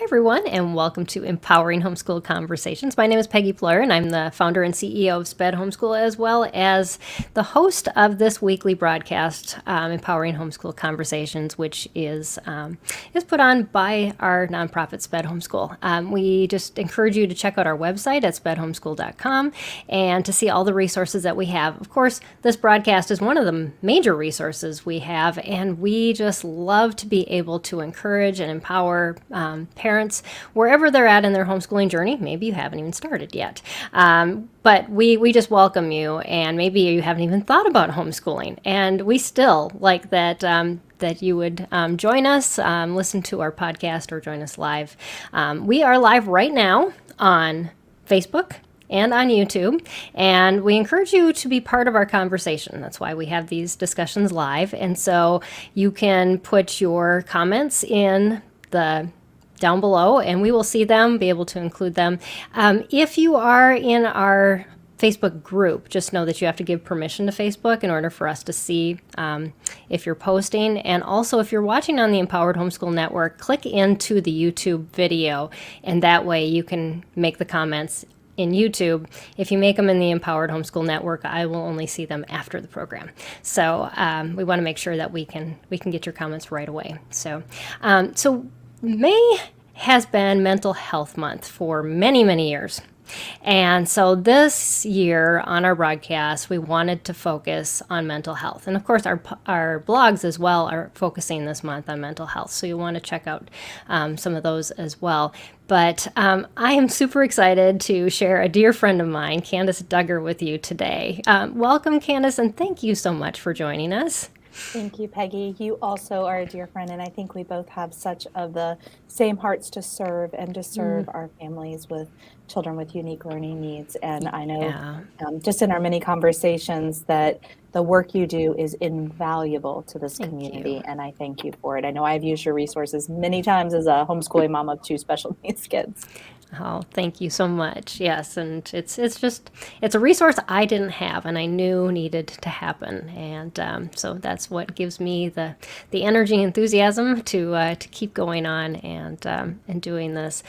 Hi, everyone, and welcome to Empowering Homeschool Conversations. My name is Peggy Plur, and I'm the founder and CEO of SPED Homeschool, as well as the host of this weekly broadcast, Empowering Homeschool Conversations, which is put on by our nonprofit SPED Homeschool. We just encourage you to check out our website at spedhomeschool.com and to see all the resources that we have. Of course, this broadcast is one of the major resources we have, and we just love to be able to encourage and empower parents wherever they're at in their homeschooling journey. Maybe you haven't even started yet, but we just welcome you, and maybe you haven't even thought about homeschooling, and we still like that that you would join us, listen to our podcast, or join us live. We are live right now on Facebook and on YouTube, and we encourage you to be part of our conversation. That's why we have these discussions live, and so you can put your comments in the down below, and we will see them, be able to include them. If you are in our Facebook group, just know that you have to give permission to Facebook in order for us to see if you're posting. And also, if you're watching on the Empowered Homeschool Network, click into the YouTube video, and that way you can make the comments in YouTube. If you make them in the Empowered Homeschool Network, I will only see them after the program. So we want to make sure that we can get your comments right away. So May has been Mental Health Month for many, many years. And so this year on our broadcast, we wanted to focus on mental health. And of course, our blogs as well are focusing this month on mental health. So you want to check out some of those as well. But I am super excited to share a dear friend of mine, Candice Dugger, with you today. Welcome, Candice, and thank you so much for joining us. Thank you, Peggy. You also are a dear friend, and I think we both have such of the same hearts to serve and to serve our families with children with unique learning needs. And I know just in our many conversations that the work you do is invaluable to this community, and I thank you for it. I know I've used your resources many times as a homeschooling mom of two special needs kids. Oh, thank you so much. Yes, and it's a resource I didn't have and I knew needed to happen, and so that's what gives me the energy and enthusiasm to keep going on and doing this.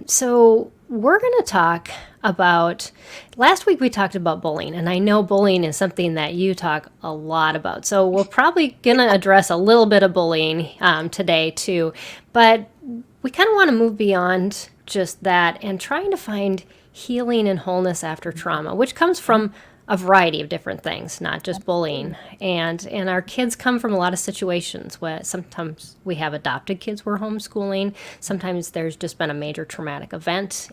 So we're going to talk about, last week we talked about bullying, and I know bullying is something that you talk a lot about. So we're probably going to address a little bit of bullying today too, but we kind of want to move beyond just that and trying to find healing and wholeness after trauma, which comes from a variety of different things, not just bullying. And our kids come from a lot of situations where sometimes we have adopted kids we're homeschooling. Sometimes there's just been a major traumatic event.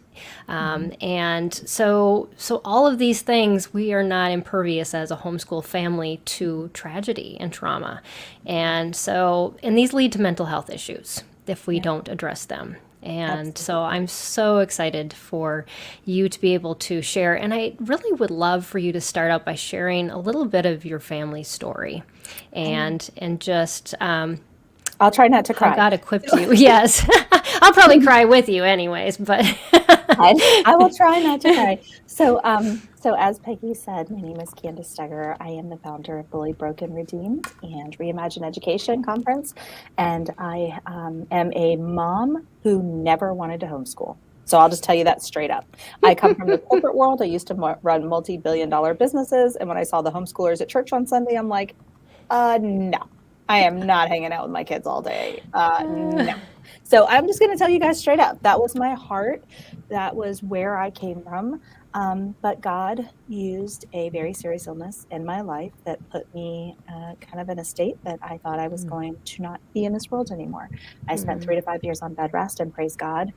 And so all of these things, we are not impervious as a homeschool family to tragedy and trauma. And these lead to mental health issues if we don't address them. And so I'm so excited for you to be able to share. And I really would love for you to start out by sharing a little bit of your family story and just... I'll try not to cry. How God equipped you. Yes. I'll probably cry with you anyways, but... I will try not to cry. So as Peggy said, my name is Candice Dugger. I am the founder of Bullied, Broken, Redeemed and Reimagine Education Conference. And I am a mom who never wanted to homeschool. So I'll just tell you that straight up. I come from the corporate world. I used to run multi-billion-dollar businesses. And when I saw the homeschoolers at church on Sunday, I'm like, no, I am not hanging out with my kids all day. No. So I'm just going to tell you guys straight up. That was my heart. That was where I came from. But God used a very serious illness in my life that put me kind of in a state that I thought I was going to not be in this world anymore. I spent 3 to 5 years on bed rest, and praise God,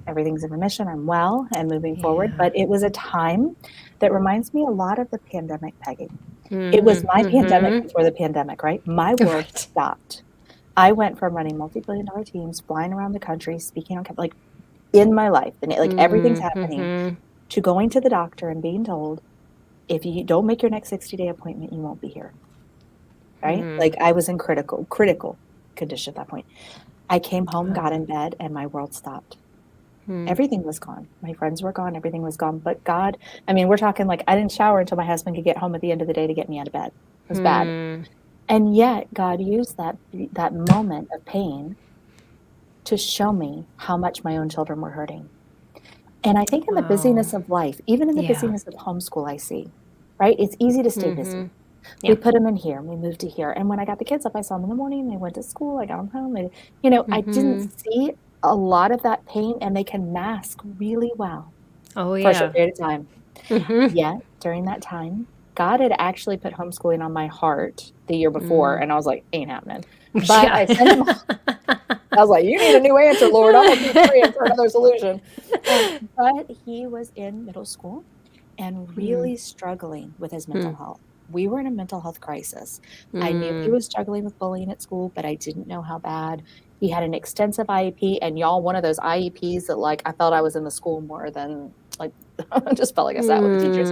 everything's in remission. I'm well and moving forward. But it was a time that reminds me a lot of the pandemic, Peggy. It was my pandemic before the pandemic, right? My world stopped. I went from running multi-billion-dollar teams, flying around the country, speaking on like in my life, and everything's happening, to going to the doctor and being told, if you don't make your next 60-day appointment, you won't be here. Right? Like I was in critical condition at that point. I came home, got in bed, and my world stopped. Everything was gone. My friends were gone. Everything was gone. But God, we're talking like I didn't shower until my husband could get home at the end of the day to get me out of bed. It was bad. And yet God used that moment of pain to show me how much my own children were hurting. And I think in the Wow. busyness of life, even in the Yeah. busyness of homeschool, I see, right? It's easy to stay busy. Yeah. We put them in here, we moved to here. And when I got the kids up, I saw them in the morning, they went to school, I got them home. And, I didn't see a lot of that pain, and they can mask really well Oh, for a short yeah. period of time. Yet, during that time, God had actually put homeschooling on my heart the year before, and I was like, ain't happening. But I sent him, I was like, you need a new answer, Lord. I'm going to keep praying for another solution. But he was in middle school and really struggling with his mental health. We were in a mental health crisis. I knew he was struggling with bullying at school, but I didn't know how bad. He had an extensive IEP, and y'all, one of those IEPs that like I felt I was in the school more than like I just felt like I sat with the teachers.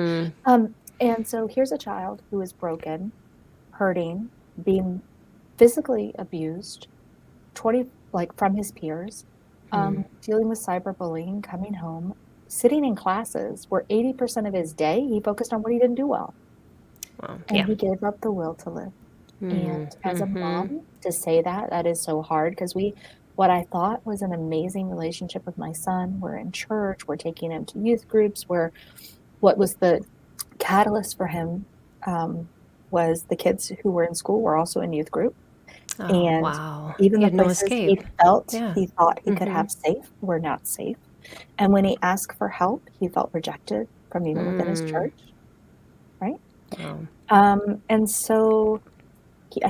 And so here's a child who is broken, hurting, being physically abused, from his peers, dealing with cyberbullying, coming home, sitting in classes where 80% of his day he focused on what he didn't do well. Wow. And Yeah. he gave up the will to live. And as a mom, to say that is so hard, because what I thought was an amazing relationship with my son, we're in church, we're taking him to youth groups, what was the catalyst for him was the kids who were in school were also in youth group. Oh, And wow. even You the had no places escape. Yeah. he thought he could have safe were not safe. And when he asked for help, he felt rejected from even within his church, right? Wow. And so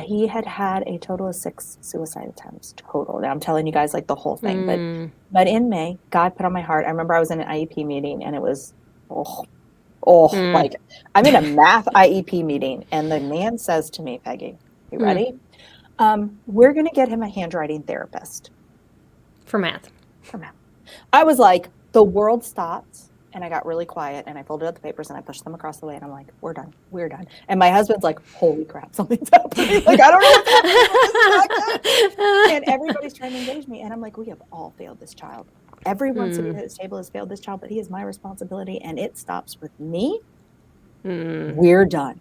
he had a total of 6 suicide attempts total. Now I'm telling you guys like the whole thing, but in May, God put on my heart. I remember I was in an IEP meeting, and it was, like I'm in a math IEP meeting, and the man says to me, Peggy, you ready? We're going to get him a handwriting therapist. For math. I was like, the world stopped, and I got really quiet, and I folded up the papers and I pushed them across the way, and I'm like, we're done. And my husband's like, holy crap, something's happening. Like, I don't know what's happening. And everybody's trying to engage me. And I'm like, we have all failed this child. Everyone sitting at this table has failed this child, but he is my responsibility, and it stops with me. We're done.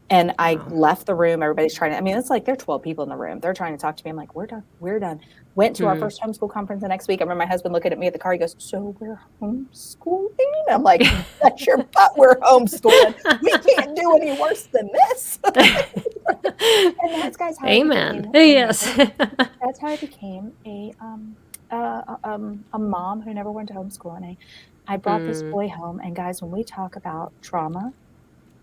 And I left the room. Everybody's trying to, it's like there are 12 people in the room. They're trying to talk to me. I'm like, we're done. Went to our first homeschool conference the next week. I remember my husband looking at me at the car. He goes, so we're homeschooling? I'm like, that's your butt. We're homeschooling. We can't do any worse than this. And that's, guys, how Amen. Yes. That's how I became a mom who never went to homeschool. And I brought this boy home. And guys, when we talk about trauma,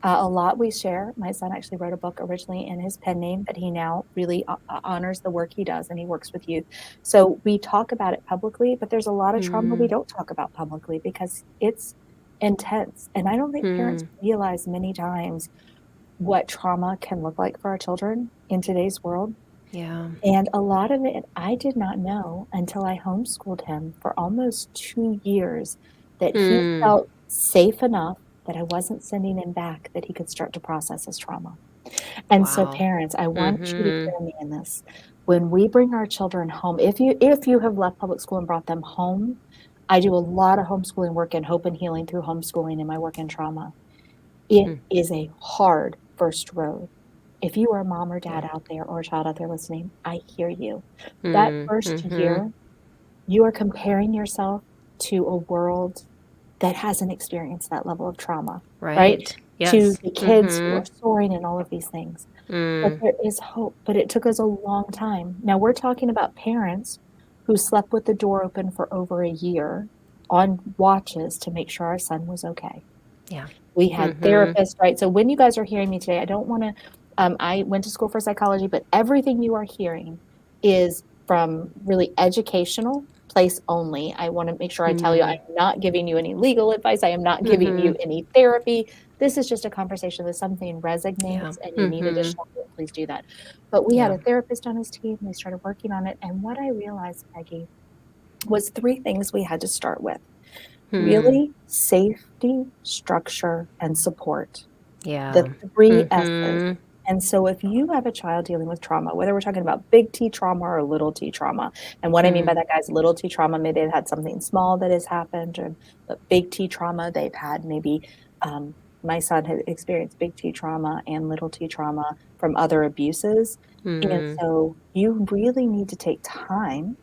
a lot we share. My son actually wrote a book originally in his pen name, but he now really honors the work he does, and he works with youth. So we talk about it publicly, but there's a lot of trauma we don't talk about publicly because it's intense. And I don't think parents realize many times what trauma can look like for our children in today's world. Yeah. And a lot of it I did not know until I homeschooled him for almost 2 years, that he felt safe enough that I wasn't sending him back, that he could start to process his trauma. And so parents, I want you to hear me in this. When we bring our children home, if you have left public school and brought them home, I do a lot of homeschooling work in hope and healing through homeschooling in my work in trauma. It is a hard first road. If you are a mom or dad out there, or a child out there listening, I hear you. That first year, you are comparing yourself to a world that hasn't experienced that level of trauma, right? Yes. To the kids who are soaring and all of these things. But there is hope, but it took us a long time. Now we're talking about parents who slept with the door open for over a year on watches to make sure our son was okay. Yeah. We had therapists, right? So when you guys are hearing me today, I don't want to, I went to school for psychology, but everything you are hearing is from really educational place only. I want to make sure I tell you, I'm not giving you any legal advice. I am not giving you any therapy. This is just a conversation. If something resonates and you need additional help, please do that. But we had a therapist on his team. We started working on it. And what I realized, Peggy, was 3 things we had to start with. Really, safety, structure, and support. Yeah. The 3 S's. And so if you have a child dealing with trauma, whether we're talking about big T trauma or little T trauma, and what I mean by that, guys, little T trauma, maybe they've had something small that has happened, but big T trauma, they've had maybe, my son had experienced big T trauma and little T trauma from other abuses. And so you really need to take time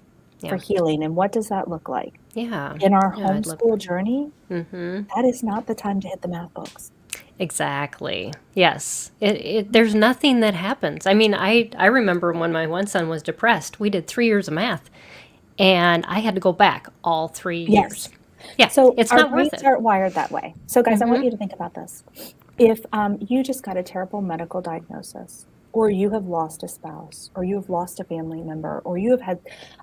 for healing. And what does that look like? Yeah. In our Yeah, I'd love homeschool journey, Mm-hmm. that is not the time to hit the math books. Exactly. Yes. There's nothing that happens. I mean, I remember when my one son was depressed, we did 3 years of math and I had to go back all 3 years. Yes. Yeah. So It's our not worth brains it. aren't wired that way. So guys, I want Mm-hmm. you to think about this. If you just got a terrible medical diagnosis, or you have lost a spouse, or you have lost a family member, or you have had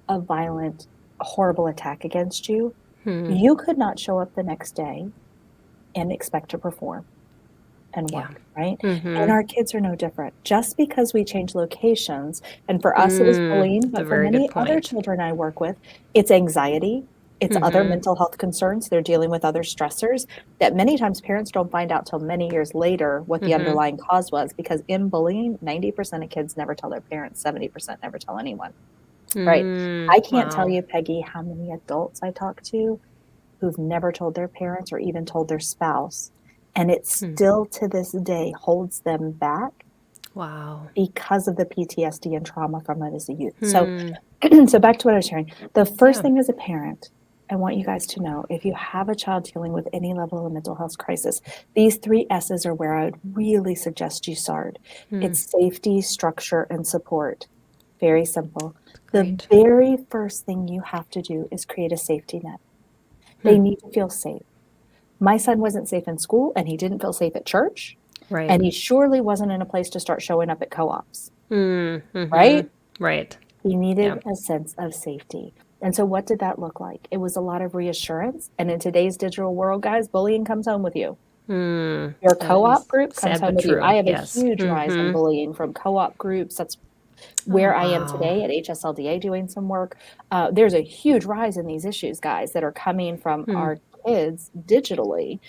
a violent, horrible attack against you, you could not show up the next day and expect to perform and Yeah. work, right? Mm-hmm. And our kids are no different. Just because we change locations, and for us it was bullying, That's a but for very good many other point. children I work with, it's anxiety, it's other mental health concerns. They're dealing with other stressors that many times parents don't find out till many years later what the underlying cause was, because in bullying, 90% of kids never tell their parents, 70% never tell anyone, right? I can't tell Wow. you, Peggy, how many adults I talk to who've never told their parents or even told their spouse, and it still to this day holds them back Wow. because of the PTSD and trauma from it as a youth. So so back to what I was sharing. The first thing as a parent, I want you guys to know, if you have a child dealing with any level of mental health crisis, these 3 S's are where I would really suggest you start. It's safety, structure, and support. Very simple. Great. The very first thing you have to do is create a safety net. They need to feel safe. My son wasn't safe in school, and he didn't feel safe at church, Right. and he surely wasn't in a place to start showing up at co-ops, Mm-hmm. right? Right. He needed Yeah. a sense of safety. And so what did that look like? It was a lot of reassurance. And in today's digital world, guys, bullying comes home with you. Your That co-op is group comes sad home but with you. true. I have a Yes. huge rise in bullying from co-op groups. That's Oh, where I am wow. today at HSLDA doing some work. There's a huge rise in these issues, guys, that are coming from our kids digitally,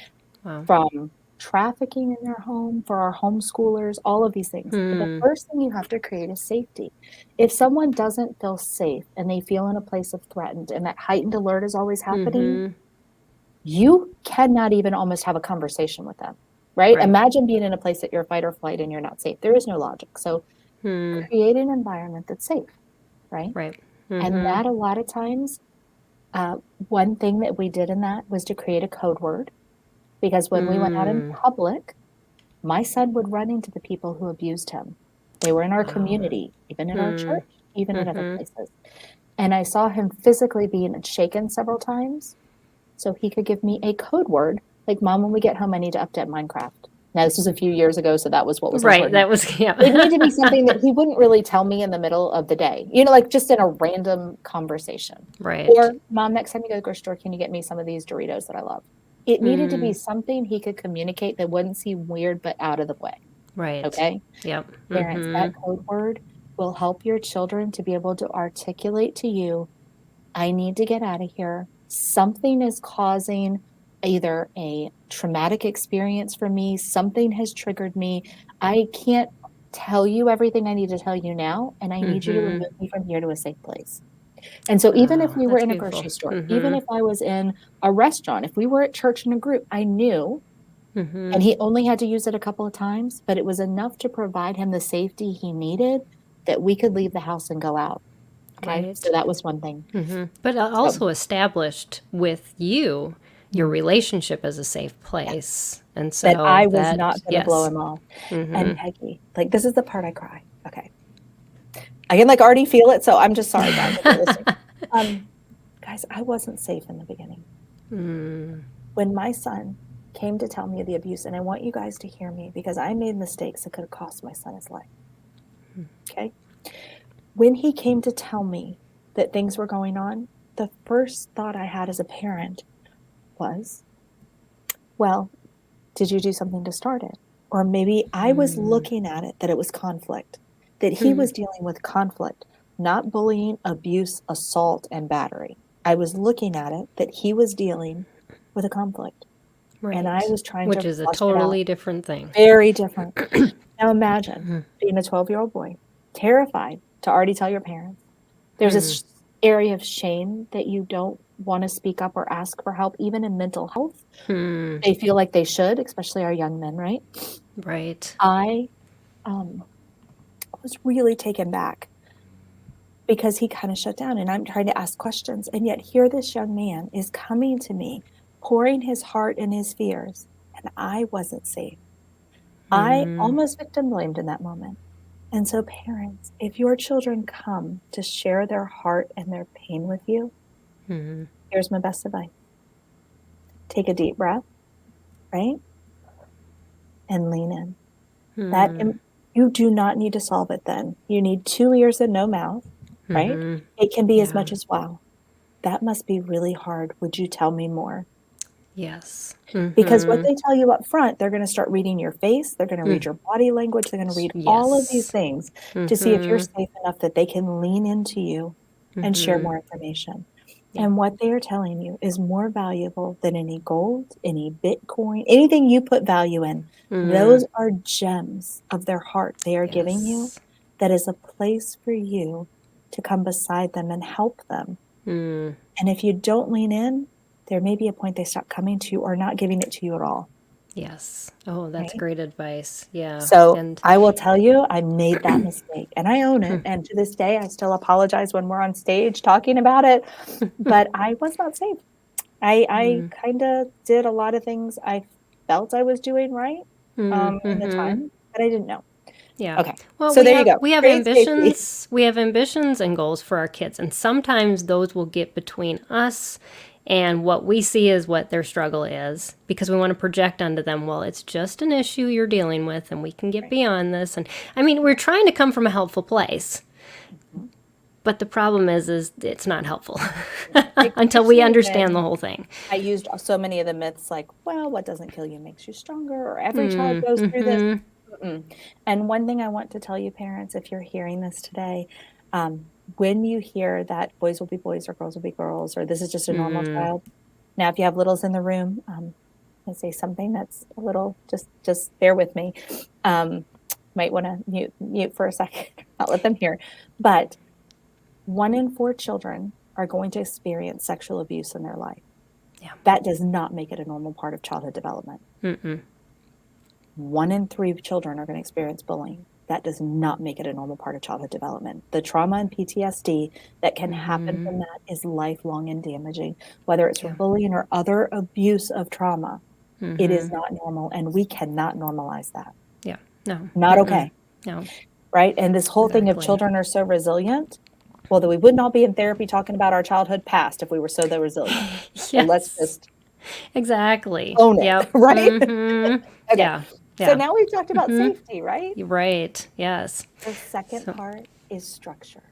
Wow. from trafficking in their home, for our homeschoolers, all of these things. But the first thing you have to create is safety. If someone doesn't feel safe and they feel in a place of threatened, and that heightened alert is always happening, you cannot even almost have a conversation with them, right? Right. Imagine being in a place that you're fight or flight and you're not safe. There is no logic. So create an environment that's safe, right? Right. And that a lot of times, one thing that we did in that was to create a code word, because when we went out in public, my son would run into the people who abused him. They were in our community, even in our church, even in other places. And I saw him physically being shaken several times. So he could give me a code word, like, Mom, when we get home, I need to update Minecraft. Now, this was a few years ago, so that was what was Right. important. That was, yeah. It needed to be something that he wouldn't really tell me in the middle of the day, like just in a random conversation. Right. Or, Mom, next time you go to the grocery store, can you get me some of these Doritos that I love? It needed to be something he could communicate that wouldn't seem weird but out of the way. Right. Okay? Yep. Parents, that code word will help your children to be able to articulate to you, I need to get out of here. Something is causing either a traumatic experience for me, something has triggered me. I can't tell you everything I need to tell you now, and I need you to remove me from here to a safe place. And so even if we were That's in a beautiful. grocery store, even if I was in a restaurant, if we were at church in a group, I knew, and he only had to use it a couple of times, but it was enough to provide him the safety he needed that we could leave the house and go out. Okay, Right. so that was one thing. But also established with you your relationship as a safe place. And so That I was not going to blow yes. him off. And Peggy, like, this is the part I cry. Okay. I can like already feel it, so I'm just sorry, guys. If you're listening. Guys, I wasn't safe in the beginning. When my son came to tell me of the abuse, and I want you guys to hear me because I made mistakes that could have cost my son his life. Okay? When he came to tell me that things were going on, the first thought I had as a parent was, well, did you do something to start it? Or maybe I was looking at it that it was conflict, that he was dealing with conflict, not bullying, abuse, assault, and battery. I was looking at it that he was dealing with a conflict. Right. And I was trying Which to is a flush it totally out. different thing. Very different. Now imagine being a 12-year-old boy, terrified to already tell your parents. There's this area of shame that you don't want to speak up or ask for help, even in mental health. They feel like they should, especially our young men, right? Right. I was really taken back because he kind of shut down, and I'm trying to ask questions. And yet here this young man is coming to me, pouring his heart and his fears, and I wasn't safe. I almost victim blamed in that moment. And so parents, if your children come to share their heart and their pain with you, here's my best advice. Take a deep breath, right? And lean in. That you do not need to solve it then. You need 2 ears and no mouth, right? It can be as much as, wow, that must be really hard. Would you tell me more? Yes. Because what they tell you up front, they're going to start reading your face. They're going to read your body language. They're going to read all of these things to see if you're safe enough that they can lean into you and share more information. And what they are telling you is more valuable than any gold, any Bitcoin, anything you put value in. Those are gems of their heart they are giving you. That is a place for you to come beside them and help them. And if you don't lean in, there may be a point they stop coming to you or not giving it to you at all. Yes. Oh, that's great advice. Yeah. So I will tell you, I made that mistake and I own it. And to this day, I still apologize when we're on stage talking about it, but I was not safe. I kind of did a lot of things I felt I was doing right in the time, but I didn't know. Yeah. Okay. Well, so there you go. We have Create ambitions. safety. We have ambitions and goals for our kids, and sometimes those will get between us and what we see as what their struggle is, because we want to project onto them, well, it's just an issue you're dealing with, and we can get beyond this. And I mean, we're trying to come from a helpful place, but the problem is it's not helpful until we understand the whole thing. I used so many of the myths like, well, what doesn't kill you makes you stronger, or every child goes through this. And one thing I want to tell you, parents, if you're hearing this today, when you hear that boys will be boys or girls will be girls, or this is just a normal child. Now, if you have littles in the room, I'll say something that's a little, just bear with me. Might want to mute for a second, not let them hear. But 1 in 4 children are going to experience sexual abuse in their life. Yeah. That does not make it a normal part of childhood development. 1 in 3 children are going to experience bullying. That does not make it a normal part of childhood development. The trauma and PTSD that can happen from that is lifelong and damaging, whether it's from bullying or other abuse of trauma. It is not normal, and we cannot normalize that. Yeah, no. Not okay. No. Right? And this whole thing of children are so resilient, well, then we would not be in therapy talking about our childhood past if we were so resilient. So let's just own it, right? Okay. Yeah. So now we've talked about safety, right? Right. Yes. The second part is structure.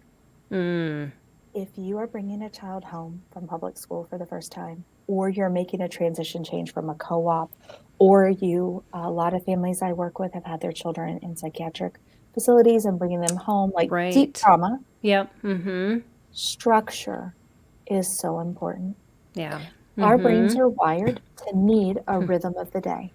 If you are bringing a child home from public school for the first time, or you're making a transition change from a co-op, or a lot of families I work with have had their children in psychiatric facilities and bringing them home, like deep trauma. Yep. Structure is so important. Yeah. Our brains are wired to need a rhythm of the day.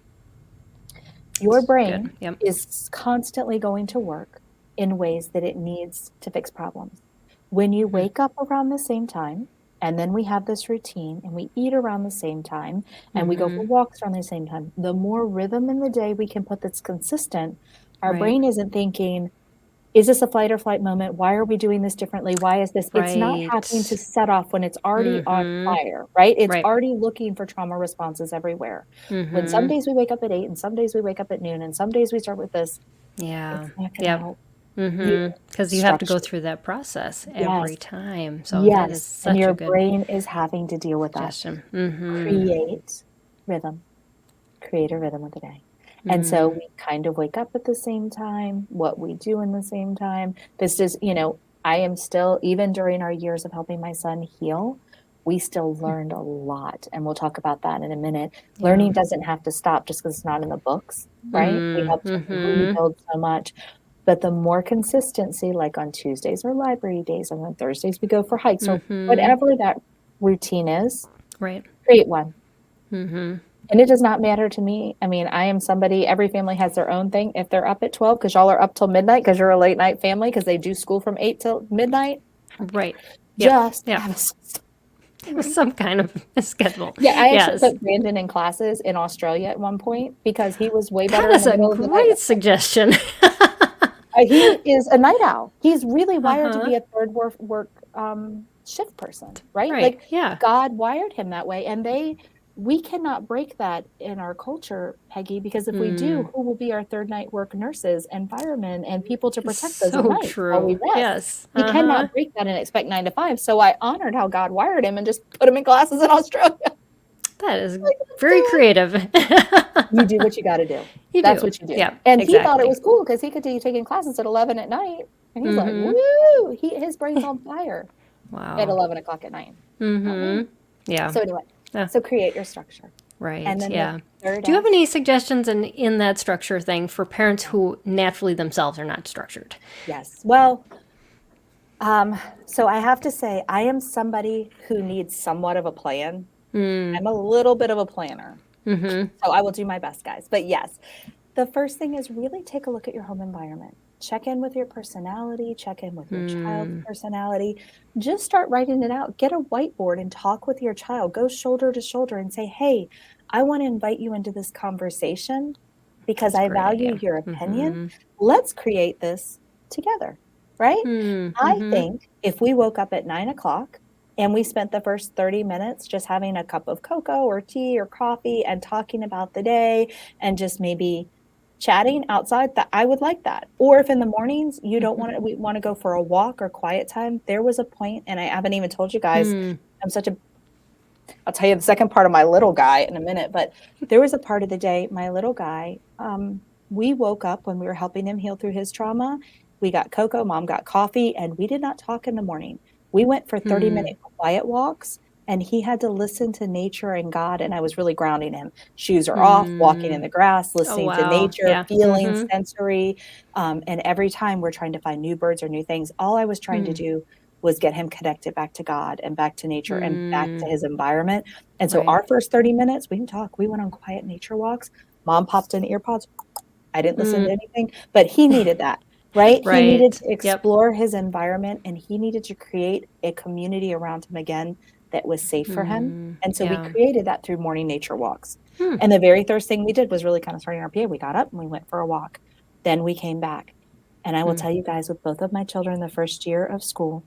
Your brain is constantly going to work in ways that it needs to fix problems. When you wake up around the same time, and then we have this routine, and we eat around the same time, and we go for walks around the same time, the more rhythm in the day we can put that's consistent, our brain isn't thinking, is this a fight or flight moment? Why are we doing this differently? Why is this? It's not happening to set off when it's already on fire, right? It's already looking for trauma responses everywhere. When some days we wake up at 8 and some days we wake up at noon and some days we start with this. Yeah. It's not gonna help. Because you have to go through that process every time. So that is such and your a good brain is having to deal with that. Create rhythm. Create a rhythm of the day. And so we kind of wake up at the same time, what we do in the same time. This is, I am still, even during our years of helping my son heal, we still learned a lot. And we'll talk about that in a minute. Learning doesn't have to stop just because it's not in the books, right? We help to rebuild so much. But the more consistency, like on Tuesdays are library days, and on Thursdays we go for hikes, or whatever that routine is, create one. And it does not matter to me. I mean, I am somebody, every family has their own thing. If they're up at 12, because y'all are up till midnight, because you're a late night family, because they do school from 8 till midnight. Right. Just have some kind of schedule. Yeah, I actually put Brandon in classes in Australia at one point because he was way better. That is a great suggestion. He is a night owl. He's really wired to Uh-huh. be a third work shift person, right? Right. Like Yeah. God wired him that way, and we cannot break that in our culture, Peggy, because if we do, who will be our third night work nurses and firemen and people to It's protect us at so night while we true. rest? Yes. We cannot break that and expect 9 to 5. So I honored how God wired him and just put him in classes in Australia. That is Like, let's very do it. creative. You do what you got to do. You That's do. what you do. Yeah, And he thought it exactly. was cool because he could be taking classes at 11 at night. And he's like, Mm-hmm. woo, his brain's on fire at Wow. 11 o'clock at night. Mm-hmm. Yeah. So anyway, Yeah. so create your structure. Right. And then Yeah. the third Do you have ask- any suggestions in that structure thing for parents who naturally themselves are not structured? Yes. Well, so I have to say, I am somebody who needs somewhat of a plan. I'm a little bit of a planner. Mm-hmm. So I will do my best, guys. But yes, the first thing is really take a look at your home environment. Check in with your personality, check in with your child's personality. Just start writing it out. Get a whiteboard and talk with your child. Go shoulder to shoulder and say, hey, I want to invite you into this conversation because That's a I great value idea. your opinion. Let's create this together, right? I think if we woke up at 9 o'clock and we spent the first 30 minutes just having a cup of cocoa or tea or coffee and talking about the day and just maybe chatting outside, that I would like that. Or if in the mornings you don't want to, we want to go for a walk or quiet time. There was a point, and I haven't even told you guys, I'll tell you the second part of my little guy in a minute, but there was a part of the day, my little guy, we woke up when we were helping him heal through his trauma. We got cocoa, mom got coffee, and we did not talk in the morning. We went for 30-minute quiet walks, and he had to listen to nature and God, and I was really grounding him. Shoes are off, walking in the grass, listening to wow. nature, Yeah. feeling sensory. And every time we're trying to find new birds or new things, all I was trying to do was get him connected back to God and back to nature and back to his environment. And so Right. our first 30 minutes, we didn't talk. We went on quiet nature walks. Mom popped in earpods. I didn't listen to anything, but he needed that, right? He needed to Right. Yep. explore his environment, and he needed to create a community around him again that was safe for him. And so we Yeah. created that through morning nature walks. And the very first thing we did was really kind of starting our PA. We got up and we went for a walk. Then we came back. And I will tell you guys, with both of my children, the first year of school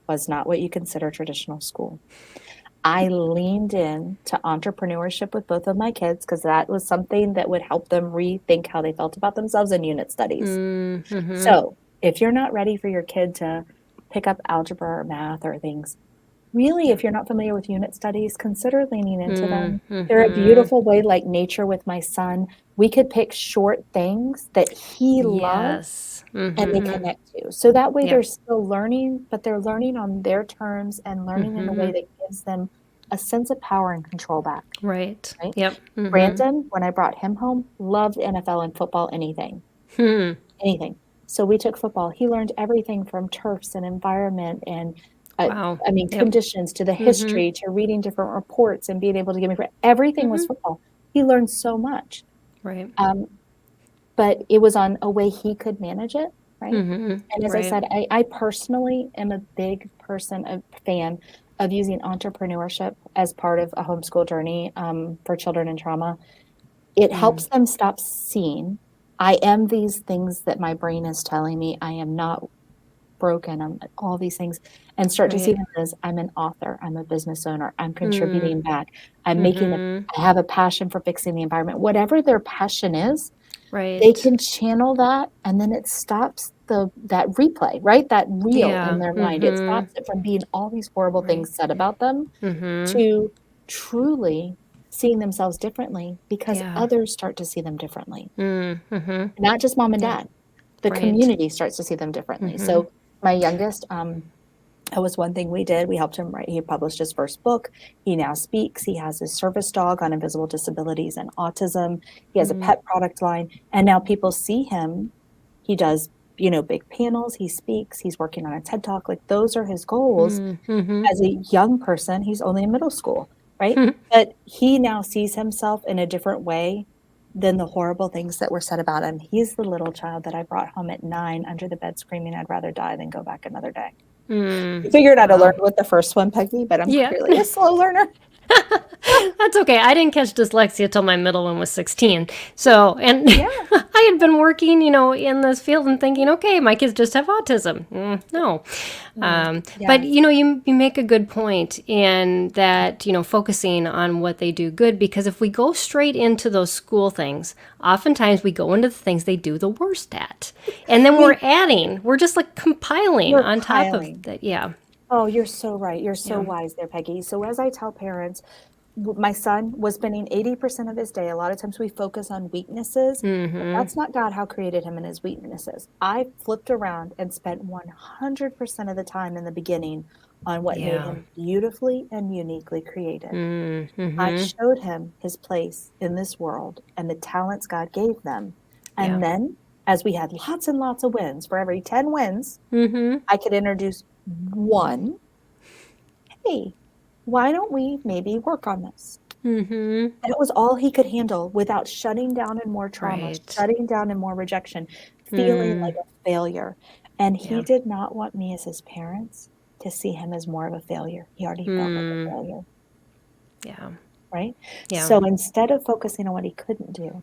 was not what you consider traditional school. I leaned in to entrepreneurship with both of my kids because that was something that would help them rethink how they felt about themselves in unit studies. So if you're not ready for your kid to pick up algebra or math or things, really, if you're not familiar with unit studies, consider leaning into them. They're a beautiful way, like nature with my son. We could pick short things that he loves Yes. and they connect to. So that way Yep. they're still learning, but they're learning on their terms and learning in a way that gives them a sense of power and control back. Right. Right? Yep. Brandon, when I brought him home, loved NFL and football, anything. Anything. So we took football. He learned everything from turfs and environment and Wow. conditions to the history to reading different reports and being able to give me everything was football. He learned so much. Right. But it was on a way he could manage it, right? And as I Right. said, I personally am a big fan of using entrepreneurship as part of a homeschool journey for children in trauma. It helps them stop seeing, I am these things that my brain is telling me. I am not broken. I'm all these things, and start to see them as I'm an author, I'm a business owner, I'm contributing back, I'm making I have a passion for fixing the environment. Whatever their passion is, Right. they can channel that, and then it stops that replay, right? That reel in their mind. It stops it from being all these horrible things said about them to truly seeing themselves differently because others start to see them differently. Not just mom and dad. The community starts to see them differently. So my youngest, that was one thing we did. We helped him write. He published his first book. He now speaks. He has his service dog on invisible disabilities and autism. He has a pet product line. And now people see him. He does, big panels. He speaks. He's working on a TED Talk. Like those are his goals. As a young person, he's only in middle school, right? But he now sees himself in a different way than the horrible things that were said about him. He's the little child that I brought home at 9 under the bed screaming, I'd rather die than go back another day. I figured out how to learn with the first one, Peggy, but I'm clearly a slow learner. That's okay. I didn't catch dyslexia till my middle one was 16. So, and Yeah. I had been working, in this field and thinking, okay, my kids just have autism. No. But, Yes. you make a good point in that, focusing on what they do good, because if we go straight into those school things, oftentimes we go into the things they do the worst at. And then we're just like compiling We're on top of piling. that. Yeah. Oh, you're so right. You're so Yeah. wise there, Peggy. So as I tell parents, my son was spending 80% of his day. A lot of times we focus on weaknesses, but that's not God how created him and his weaknesses. I flipped around and spent 100% of the time in the beginning on what made Yeah. him beautifully and uniquely created. I Mm-hmm. showed him his place in this world and the talents God gave them. Yeah. And then, as we had lots and lots of wins, for every 10 wins, Mm-hmm. I could introduce one. Hey, why don't we maybe work on this? Mm-hmm. And it was all he could handle without shutting down in more trauma, Right. shutting down in more rejection, feeling like Mm. a failure. And he Yeah. did not want me as his parents to see him as more of a failure. He already felt like a Mm. failure, Yeah. right? Yeah. So instead of focusing on what he couldn't do,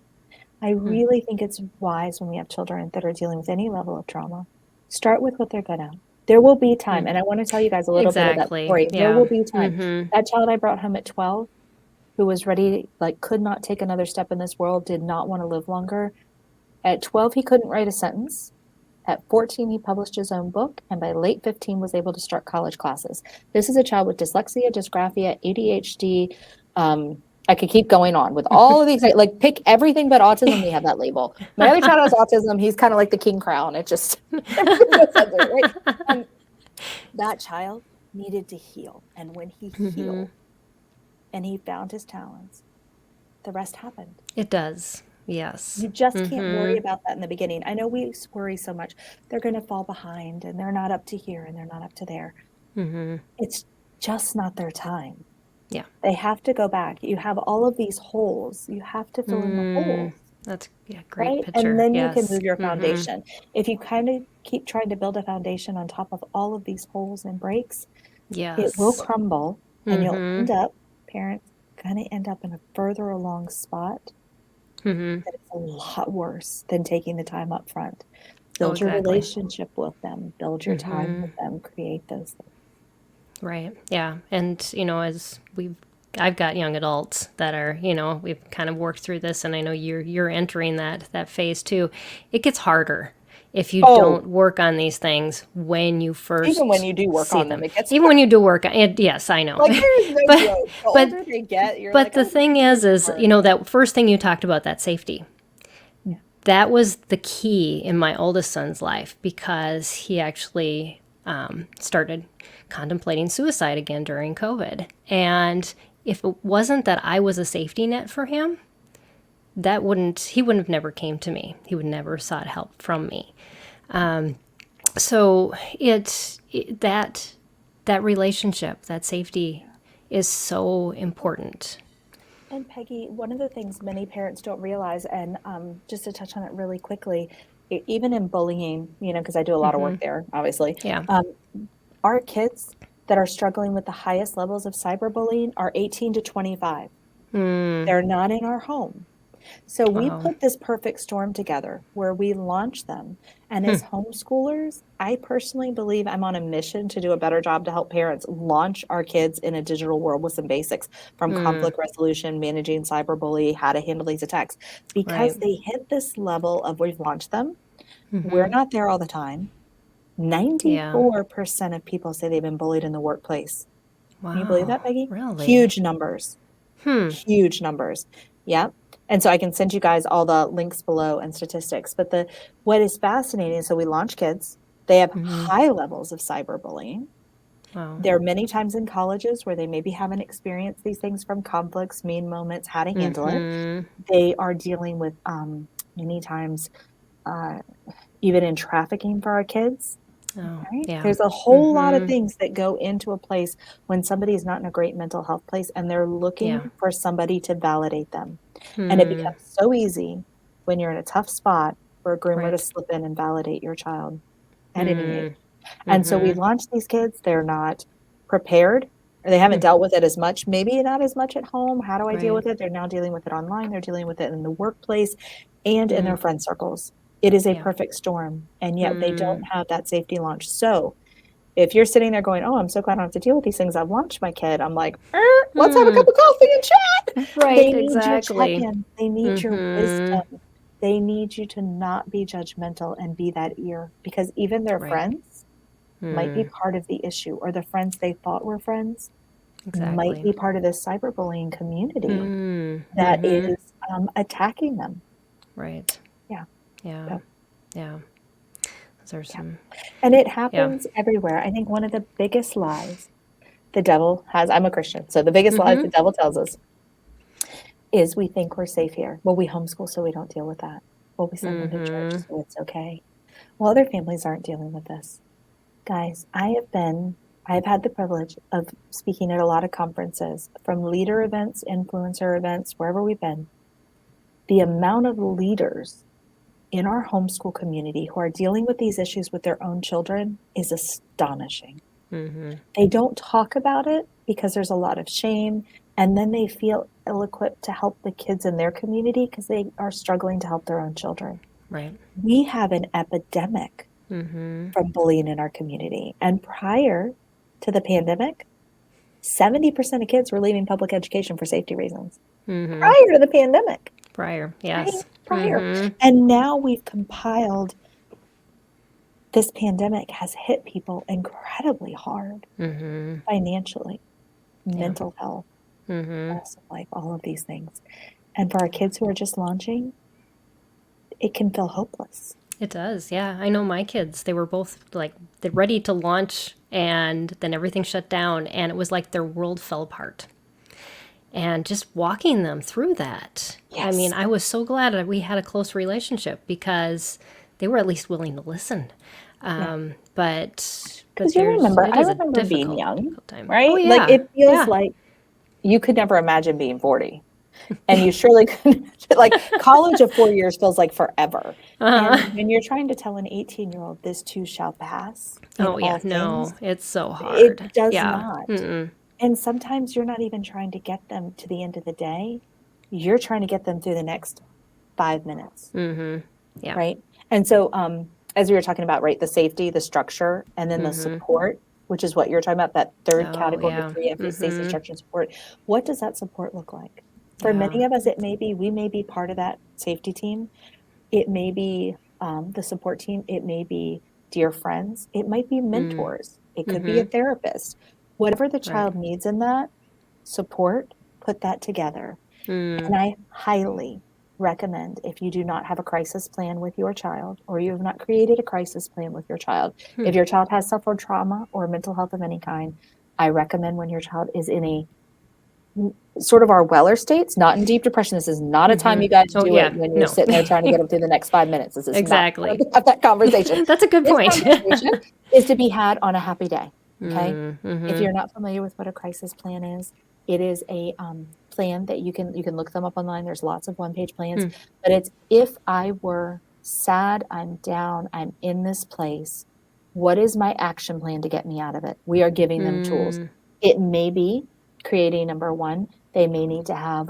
I Mm. really think it's wise when we have children that are dealing with any level of trauma, start with what they're good at. There will be time, and I want to tell you guys a little bit of that Exactly. story. There Yeah. will be time. Mm-hmm. That child I brought home at 12, who was ready, like could not take another step in this world, did not want to live longer. At 12, he couldn't write a sentence. At 14, he published his own book, and by late 15 was able to start college classes. This is a child with dyslexia, dysgraphia, ADHD. I could keep going on with all of these, like pick everything but autism, we have that label. My other child has autism. He's kind of like the king crown. It just, everything gets under, right? And that child needed to heal. And when he Mm-hmm. healed and he found his talents, the rest happened. It does. Yes. You just can't worry Mm-hmm. about that in the beginning. I know we worry so much. They're going to fall behind and they're not up to here and they're not up to there. Mm-hmm. It's just not their time. Yeah. They have to go back. You have all of these holes. You have to fill in the holes, That's great right? And picture. then you can Yes. move your Mm-hmm. foundation. If you kind of keep trying to build a foundation on top of all of these holes and breaks, it will Yes. crumble and you'll Mm-hmm. end up, parents, kind of end up in a further along spot Mm-hmm. that is a lot worse than taking the time up front. Oh, Build your exactly. relationship with them, build your time Mm-hmm. with them, create those things. Right. Yeah. And, as I've got young adults that are, we've kind of worked through this, and I know you're entering that phase too. It gets harder if you Oh, don't work on these things when you even when first you do work see on them, them. it gets Even when you do work on it, yes, I know. like there is no but joke. The but older they get, you're but like, the oh, thing these are is, hard. that first thing you talked about, that safety. Yeah. That was the key in my oldest son's life, because he actually started contemplating suicide again during COVID. And if it wasn't that I was a safety net for him, he wouldn't have never came to me. He would never sought help from me. So that relationship, that safety is so important. And Peggy, one of the things many parents don't realize, and just to touch on it really quickly, even in bullying, because I do a lot of work there, obviously, Yeah. our kids that are struggling with the highest levels of cyberbullying are 18 to 25. They're not in our home. So we Wow. put this perfect storm together where we launch them. And as homeschoolers, I personally believe I'm on a mission to do a better job to help parents launch our kids in a digital world with some basics from conflict resolution, managing cyberbully, how to handle these attacks. Because Right. they hit this level of we've launched them, we're not there all the time. Yeah. 94% of people say they've been bullied in the workplace. Can you believe Wow. that, Peggy? Really? Huge numbers. Huge numbers. Yeah. And so I can send you guys all the links below and statistics. But what is fascinating, so we launch kids. They have high levels of cyberbullying. Wow. There are many times in colleges where they maybe haven't experienced these things from conflicts, mean moments, how to handle it. They are dealing with many times even in trafficking for our kids. Oh, Right? yeah. There's a whole lot of things that go into a place when somebody is not in a great mental health place and they're looking Yeah. for somebody to validate them. And it becomes so easy when you're in a tough spot for a groomer to Right. slip in and validate your child at any age. And so we launch these kids. They're not prepared or they haven't dealt with it as much, maybe not as much at home. How do I deal Right. with it? They're now dealing with it online. They're dealing with it in the workplace and in their Mm. friend circles. It is a Yeah. perfect storm, and yet they don't Mm. have that safety launch. So if you're sitting there going, oh, I'm so glad I don't have to deal with these things, I've launched my kid. I'm like, let's have a cup Mm. of coffee and chat. Right, They need your exactly. check-in. They need your Mm-hmm. wisdom. They need you to not be judgmental and be that ear, because even their Right. friends might be Mm. part of the issue, or the friends they thought were friends might Exactly. be part of this cyberbullying community Mm. that Mm-hmm. is attacking them. Right. Yeah. Yeah. So, Yeah. Those are yeah. some, And it yeah. happens everywhere. I think one of the biggest lies the devil has, I'm a Christian, so the biggest lies Mm-hmm. the devil tells us is we think we're safe here. Well, we homeschool so we don't deal with that. Well, we send them to church Mm-hmm. so it's okay. Well, other families aren't dealing with this. Guys, I've had the privilege of speaking at a lot of conferences, from leader events, influencer events, wherever we've been. The amount of leaders in our homeschool community who are dealing with these issues with their own children is astonishing. Mm-hmm. They don't talk about it because there's a lot of shame, and then they feel ill-equipped to help the kids in their community because they are struggling to help their own children. Right. We have an epidemic Mm-hmm. from bullying in our community. And prior to the pandemic, 70% of kids were leaving public education for safety reasons. Mm-hmm. Prior to the pandemic, Prior. right? Yes. Prior. Mm-hmm. And now we've compiled, this pandemic has hit people incredibly hard Mm-hmm. financially, Yeah. mental health, Mm-hmm. loss of life, all of these things. And for our kids who are just launching, it can feel hopeless. It does. Yeah. I know my kids, they were both like, they're ready to launch and then everything shut down and it was like their world fell apart. And just walking them through that. I mean, Yes. I was so glad that we had a close relationship because they were at least willing to listen. Yeah. But Because I it is a remember being difficult, young, difficult time. Oh right? Like yeah, it feels yeah. like you could never imagine being 40. And you surely couldn't, like college of 4 years feels like forever. Uh-huh. And when you're trying to tell an 18-year-old this too shall pass in Oh yeah, all no, things, it's so it hard. does Yeah. not. Mm-mm. And sometimes you're not even trying to get them to the end of the day. You're trying to get them through the next 5 minutes, Mm-hmm. Yeah. right? And so, as we were talking about, right, the safety, the structure, and then the Mm-hmm. support, which is what you're talking about, that third Oh category, yeah. 3 F, safety, Mm-hmm. structure, and support. What does that support look like? For Yeah. many of us, we may be part of that safety team. It may be the support team. It may be dear friends. It might be Mm. mentors. It could be a Mm-hmm. therapist. Whatever the Right. child needs in that support, put that together. Mm. And I highly recommend, if you do not have a crisis plan with your child, or you have not created a crisis plan with your child, Hmm. if your child has suffered trauma or mental health of any kind, I recommend, when your child is in a sort of our Weller states, not in deep depression. This is not a time Mm-hmm. you guys Oh do it yeah. when you're No. sitting there trying to get them through the next 5 minutes. This is not the time Exactly. to have that conversation. That's a good This point. conversation is to be had on a happy day. Okay. If Mm-hmm. you're not familiar with what a crisis plan is, it is a plan that you can look them up online. There's lots of one-page plans, Hmm. but it's, if I were sad, I'm down, I'm in this place, what is my action plan to get me out of it? We are giving them tools. Mm. It may be creating, number one, they may need to have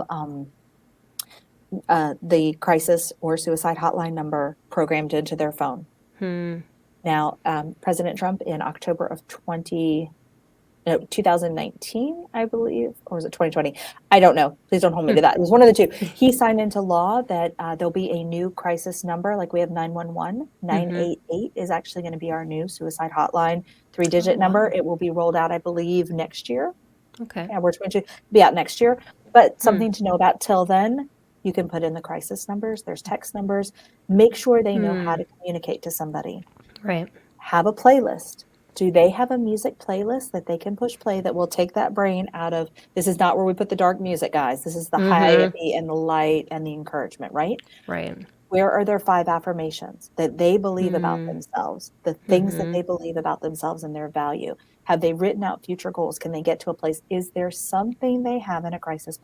the crisis or suicide hotline number programmed into their phone. Hmm. Now, President Trump in October of 2019, I believe, or was it 2020? I don't know. Please don't hold me to that. It was one of the two. He signed into law that there'll be a new crisis number, like we have 911. Mm-hmm. 988 is actually going to be our new suicide hotline, 3-digit Oh, number. wow. It will be rolled out, I believe, next year. Okay. Yeah, we're going to be out next year. But Hmm. something to know about till then, you can put in the crisis numbers. There's text numbers. Make sure they know how to communicate to somebody. Right. Have a playlist. Do they have a music playlist that they can push play that will take that brain out of, this is not where we put the dark music, guys. This is the Mm-hmm. happy and the light and the encouragement, right? Right. Where are their 5 affirmations that they believe about Mm. themselves, the things that Mm-hmm. they believe about themselves and their value? Have they written out future goals? Can they get to a place? Is there something they have in a crisis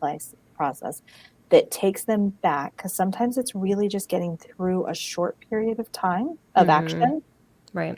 process that takes them back? Because sometimes it's really just getting through a short period of time of Mm-hmm. action Right.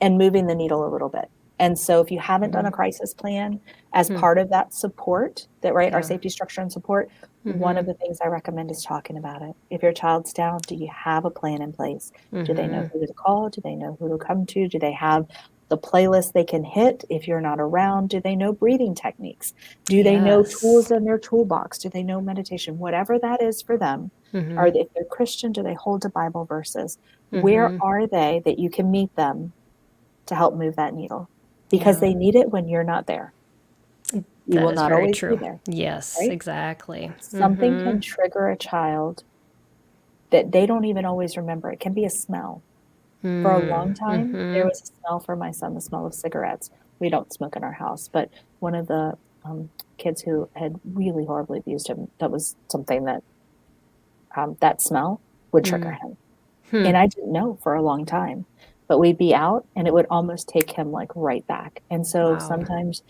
and moving the needle a little bit. And so if you haven't done a crisis plan as part of that support, our safety structure and support, one of the things I recommend is talking about it. If your child's down, do you have a plan in place? Do they know who to call? Do they know who to come to? Do they have the playlist they can hit if you're not around? Do they know breathing techniques? Do they know tools in their toolbox? Do they know meditation? Whatever that is for them. Or if they're Christian, do they hold to Bible verses? Where are they that you can meet them to help move that needle? Because they need it when you're not there. You will not always be there. Yes, right? Exactly. Something can trigger a child that they don't even always remember. It can be a smell. For a long time, there was a smell for my son, the smell of cigarettes. We don't smoke in our house, but one of the kids who had really horribly abused him, that was something that that smell would trigger him. And I didn't know for a long time, but we'd be out and it would almost take him like right back. And so sometimes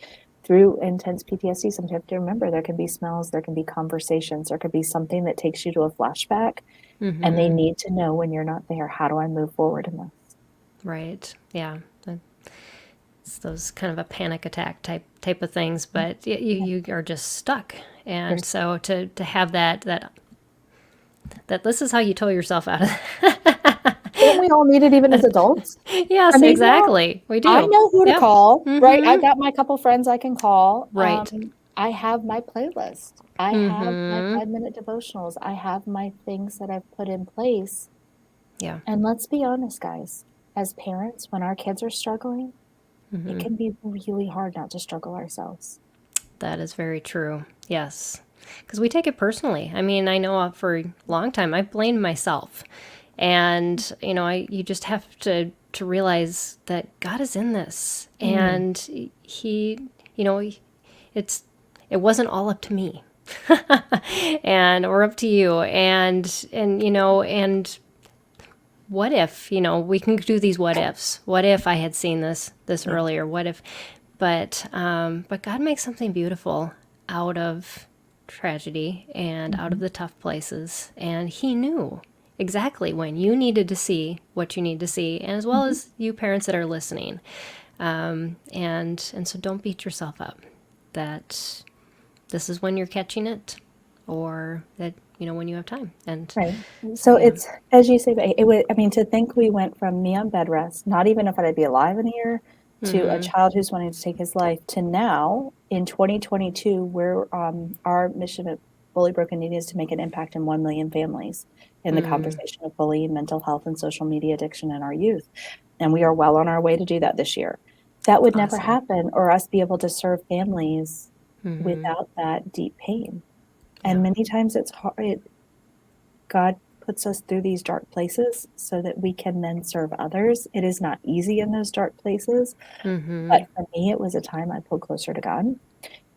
through intense PTSD, sometimes you have to remember there can be smells, there can be conversations, there could be something that takes you to a flashback. And they need to know when you're not there, how do I move forward in this? Right. Yeah. It's those kind of a panic attack type of things, but you are just stuck. And so to have that this is how you tow yourself out of Don't we all need it even as adults? Yes, I mean, exactly. We do. I know who to call, right? I got my couple friends I can call. Right. I have my playlist. I have my 5-minute devotionals. I have my things that I've put in place. Yeah. And let's be honest, guys, as parents, when our kids are struggling, it can be really hard not to struggle ourselves. That is very true. Yes. Because we take it personally. I mean, I know for a long time I blamed myself. And, you just have to realize that God is in this. And he, it wasn't all up to me. or up to you. And what if, we can do these what ifs. What if I had seen this earlier? What if, but God makes something beautiful out of tragedy and out of the tough places. And he knew exactly when you needed to see what you need to see, and as well as you parents that are listening. And so don't beat yourself up that this is when you're catching it, or that, when you have time. And right. So it's, as you say, to think we went from me on bed rest, not even if I'd be alive in a year, to a child who's wanting to take his life, to now in 2022, where our mission at Fully Broken Need is to make an impact in 1 million families in the conversation of bullying, mental health, and social media addiction in our youth. And we are well on our way to do that this year. That would never happen, or us be able to serve families without that deep pain. And many times it's hard. God puts us through these dark places so that we can then serve others. It is not easy in those dark places, but for me, it was a time I pulled closer to God.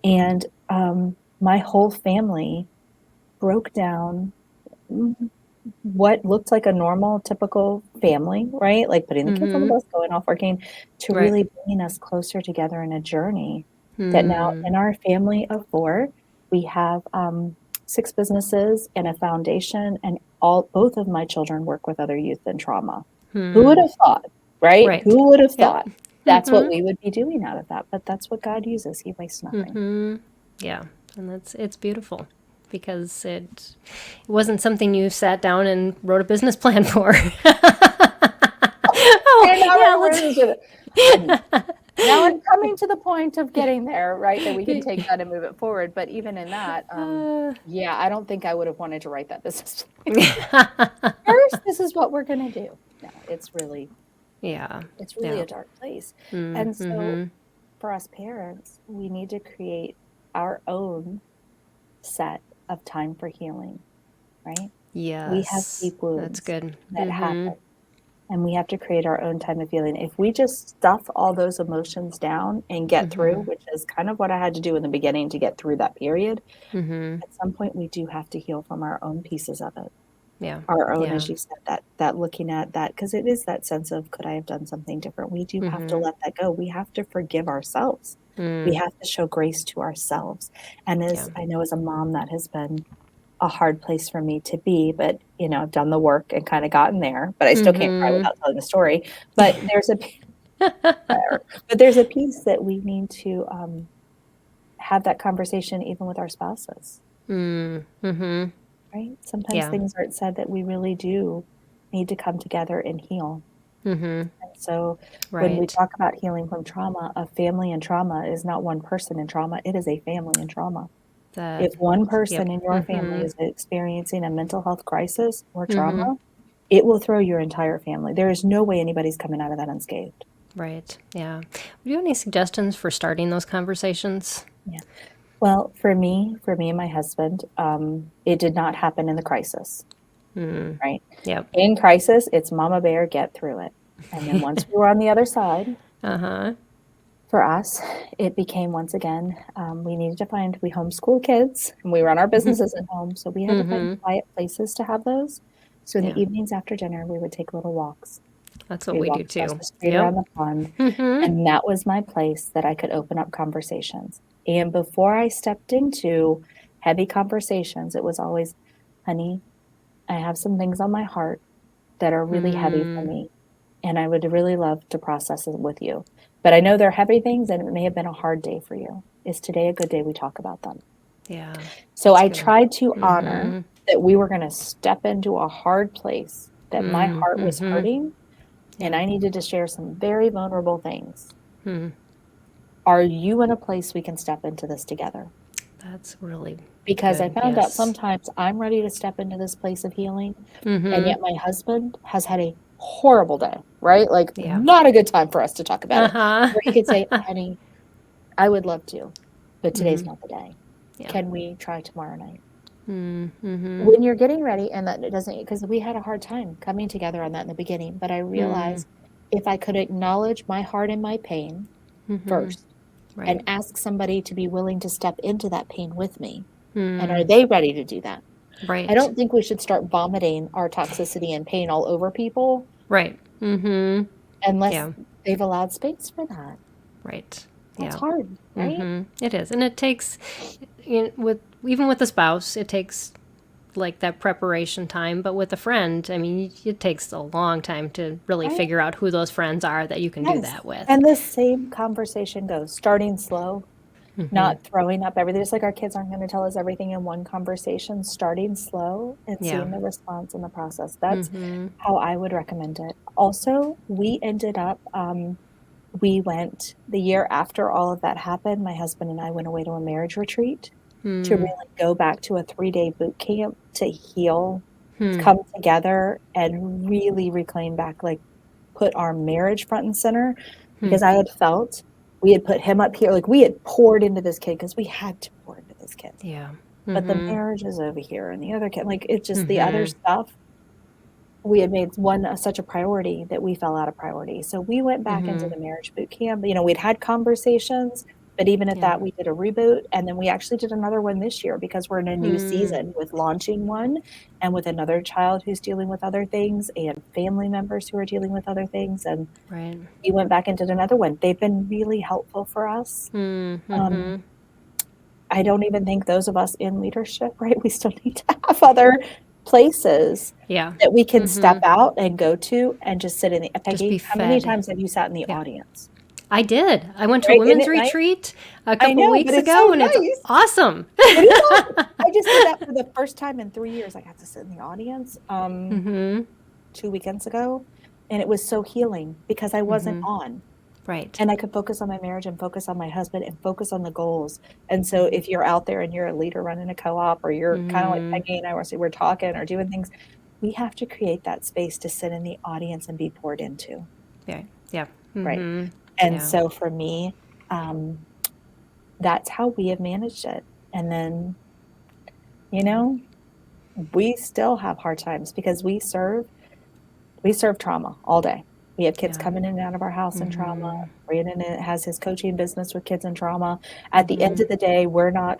And my whole family broke down what looked like a normal, typical family, right? Like putting the kids on the bus, going off working, to really bringing us closer together in a journey that now in our family of 4, we have 6 businesses and a foundation, and both of my children work with other youth in trauma. Who would have thought, right? Who would have thought that's what we would be doing out of that? But that's what God uses. He wastes nothing. Yeah, and it's beautiful, because it wasn't something you sat down and wrote a business plan for. Now I'm coming to the point of getting there, right? That we can take that and move it forward. But even in that, I don't think I would have wanted to write that business plan. First, this is what we're going to do. No, it's really a dark place. And so for us parents, we need to create our own set of time for healing, right? Yes. We have deep wounds. That's good. That happen. And we have to create our own time of healing. If we just stuff all those emotions down and get through, which is kind of what I had to do in the beginning to get through that period, at some point we do have to heal from our own pieces of it. Yeah. Our own, as you said, that looking at that, because it is that sense of, could I have done something different? We do have to let that go. We have to forgive ourselves. We have to show grace to ourselves. And as I know, as a mom, that has been a hard place for me to be, but I've done the work and kind of gotten there, but I still can't cry without telling the story. But there's there. But there's a piece that we need to have that conversation even with our spouses, Mm-hmm. right? Sometimes Yeah. things aren't said that we really do need to come together and heal. Mm-hmm. And so when we Right. talk about healing from trauma, a family in trauma is not one person in trauma, it is a family in trauma. That. If one Yep. person in your family Mm-hmm. is experiencing a mental health crisis or Mm-hmm. trauma, it will throw your entire family. There is no way anybody's coming out of that unscathed. Right. Yeah. Do you have any suggestions for starting those conversations? Yeah. Well, for me and my husband, it did not happen in the crisis, right? Yep. In crisis, it's mama bear, get through it. And then once we were on the other side, Uh-huh. for us, it became once again, we needed to find, we homeschool kids and we run our businesses at home. So we had to find Mm-hmm. quiet places to have those. So in the Yeah. evenings after dinner, we would take little walks. That's what We'd we walk do across too. the street Yep. around the pond. Mm-hmm. And that was my place that I could open up conversations. And before I stepped into heavy conversations, it was always, honey, I have some things on my heart that are really heavy for me. And I would really love to process it with you. But I know they're heavy things and it may have been a hard day for you. Is today a good day we talk about them? Yeah. So That's I good. tried to honor that we were going to step into a hard place, that my heart was hurting, and I needed to share some very vulnerable things. Are you in a place we can step into this together? That's really Because I good. found out Yes. sometimes I'm ready to step into this place of healing, and Mm-hmm. yet my husband has had a horrible day, right? Like, Yeah. not a good time for us to talk about it. Uh-huh. Where he could say, honey, I would love to, but today's not the day. Yeah. Can we try tomorrow night? Mm-hmm. When you're getting ready, and that it doesn't, because we had a hard time coming together on that in the beginning, but I realized if I could acknowledge my heart and my pain first, Right. and ask somebody to be willing to step into that pain with me, and are they ready to do that? Right. I don't think we should start vomiting our toxicity and pain all over people Right. Mm-hmm. unless Yeah. they've allowed space for that. Right. That's Yeah. hard, right? It is, and it takes, even with the spouse, it takes like that preparation time. But with a friend, I mean, it takes a long time to really Right. figure out who those friends are that you can do Yes. that with. And the same conversation goes, starting slow, not throwing up everything. Just like our kids aren't going to tell us everything in one conversation, starting slow and seeing the response in the process. That's how I would recommend it. Also, we ended up, we went the year after all of that happened. My husband and I went away to a marriage retreat to really go back to a 3-day boot camp to heal, come together and really reclaim back, like put our marriage front and center, because I had felt we had put him up here, like we had poured into this kid because we had to pour into this kid. Yeah. But the marriage is over here and the other kid, like it's just the other stuff. We had made one such a priority that we fell out of priority. So we went back into the marriage boot camp. You know, we'd had conversations, but even at that, we did a reboot. And then we actually did another one this year because we're in a new season with launching one and with another child who's dealing with other things and family members who are dealing with other things. And we went back and did another one. They've been really helpful for us. I don't even think those of us in leadership, right? We still need to have other places that we can step out and go to and just sit in the Peggy, how many times have you sat in the audience? I did. I went to a women's retreat a couple weeks ago, and it's awesome. It is awesome. I just did that for the first time in 3 years. I got to sit in the audience 2 weekends ago, and it was so healing because I wasn't on. Right. And I could focus on my marriage and focus on my husband and focus on the goals. And so if you're out there and you're a leader running a co-op, or you're kind of like Peggy and I we're talking or doing things, we have to create that space to sit in the audience and be poured into. Yeah. Yeah. Right. And so for me, that's how we have managed it. And then, you know, we still have hard times because we serve trauma all day. We have kids coming in and out of our house in trauma. Brandon has his coaching business with kids in trauma. At the end of the day, we're not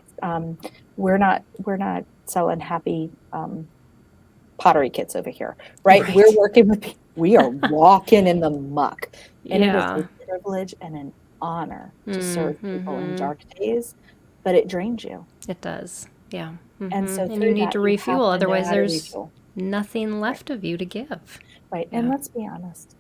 selling happy pottery kits over here, right? We're working with. We are walking in the muck, and it is a privilege and an honor to serve people in dark days, but it drains you. It does. Yeah. And so you need to refuel, otherwise there's nothing left of you to give. Right. And let's be honest.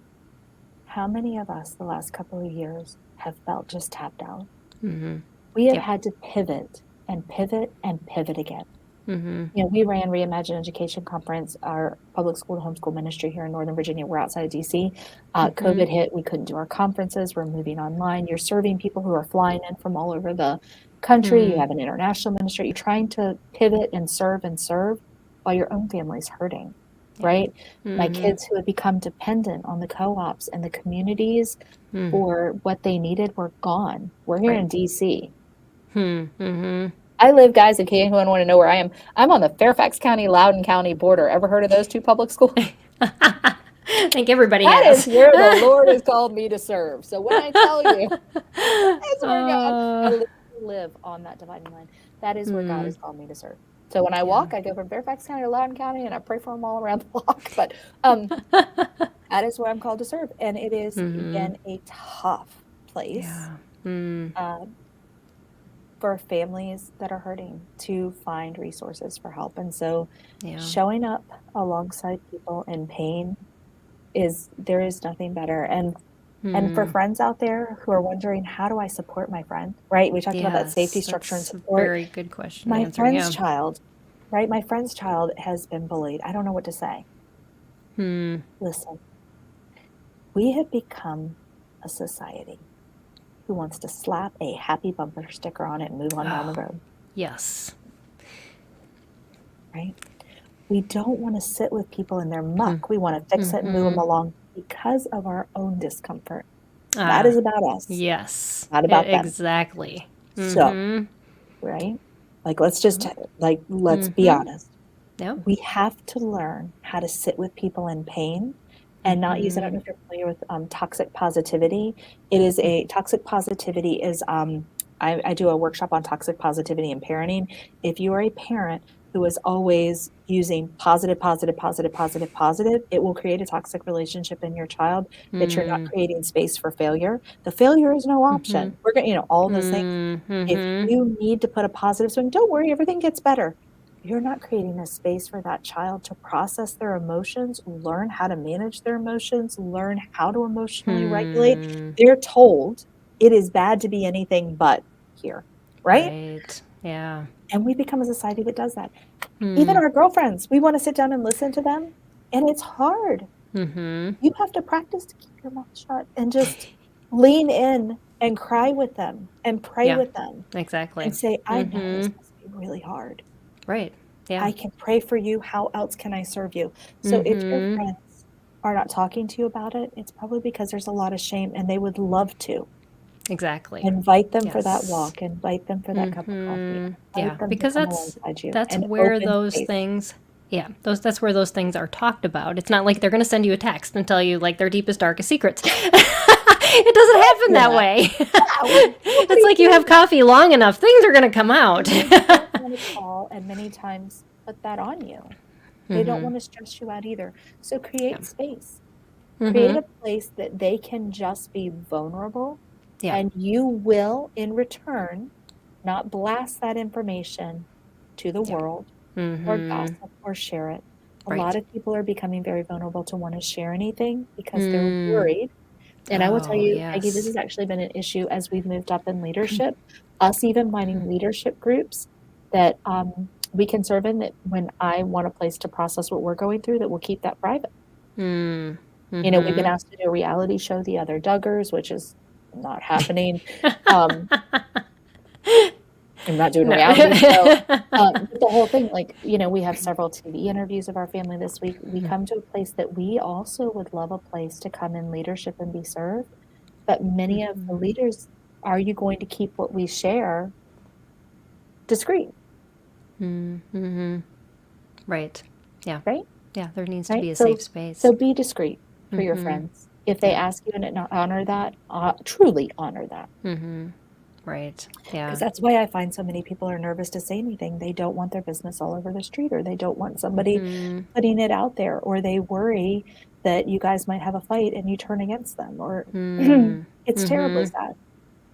how many of us the last couple of years have felt just tapped out? Mm-hmm. We have Yep. had to pivot and pivot and pivot again. Mm-hmm. You know, we ran Reimagine Education Conference, our public school to homeschool ministry here in Northern Virginia. We're outside of DC. COVID hit. We couldn't do our conferences. We're moving online. You're serving people who are flying in from all over the country. You have an international ministry. You're trying to pivot and serve while your own family's hurting, right? My kids who had become dependent on the co-ops and the communities for what they needed were gone. We're here in DC. I live, guys, in case anyone want to know where I am. I'm on the Fairfax County, Loudoun County border. Ever heard of those two public schools? I think everybody That has. is where the Lord has called me to serve. So when I tell you, that's where I literally live on that dividing line. That is where God has called me to serve. So when I walk, I go from Fairfax County to Loudoun County, and I pray for them all around the block. But that is where I'm called to serve. And it is, again, a tough place. For families that are hurting to find resources for help. And so showing up alongside people in pain there is nothing better. And for friends out there who are wondering, how do I support my friend? Right? We talked about that safety structure and support. Very good question. My friend's child, right? My friend's child has been bullied. I don't know what to say. Listen, we have become a society who wants to slap a happy bumper sticker on it and move on down the road. Yes. Right? We don't want to sit with people in their muck. We want to fix it and move them along because of our own discomfort. That is about us. Yes. Not about them. Exactly. So, right? Like, let's just, let's be honest. Yep. We have to learn how to sit with people in pain and not use, I don't know if you're familiar with toxic positivity. Toxic positivity is, I do a workshop on toxic positivity and parenting. If you are a parent who is always using positive, it will create a toxic relationship in your child that you're not creating space for failure. The failure is no option. We're going to, all those things. If you need to put a positive swing, don't worry, everything gets better. You're not creating a space for that child to process their emotions, learn how to manage their emotions, learn how to emotionally regulate. They're told it is bad to be anything but here, right? Yeah. And we become a society that does that. Even our girlfriends, we want to sit down and listen to them, and it's hard. You have to practice to keep your mouth shut and just lean in and cry with them and pray with them. Exactly. And say, I know this must be really hard. Right. Yeah. I can pray for you. How else can I serve you? So if your friends are not talking to you about it, it's probably because there's a lot of shame and they would love to. Exactly. Invite them for that walk. Invite them for that cup of coffee. Yeah, because that's where those things. Yeah, that's where those things are talked about. It's not like they're going to send you a text and tell you like their deepest, darkest secrets. It doesn't happen that way. It's like you have coffee long enough, things are going to come out. They don't want to call and many times put that on you. They don't want to stress you out either. So create space. Create a place that they can just be vulnerable. And you will, in return, not blast that information to the world or gossip or share it. A lot of people are becoming very vulnerable to want to share anything because they're worried. And I will tell you, Peggy, this has actually been an issue as we've moved up in leadership, us even finding leadership groups that we can serve in, that when I want a place to process what we're going through, that we'll keep that private. You know, we've been asked to do a reality show, The Other Duggars, which is not happening. I'm not doing a reality show. But the whole thing, like, you know, we have several TV interviews of our family this week. We come to a place that we also would love a place to come in leadership and be served. But many of the leaders, are you going to keep what we share discreet? Right. Yeah. Right? Yeah, there needs to be a So- safe space. So be discreet for your friends. If they ask you and honor that, truly honor that. Right. Yeah. Because that's why I find so many people are nervous to say anything. They don't want their business all over the street, or they don't want somebody putting it out there, or they worry that you guys might have a fight and you turn against them, or it's terribly sad.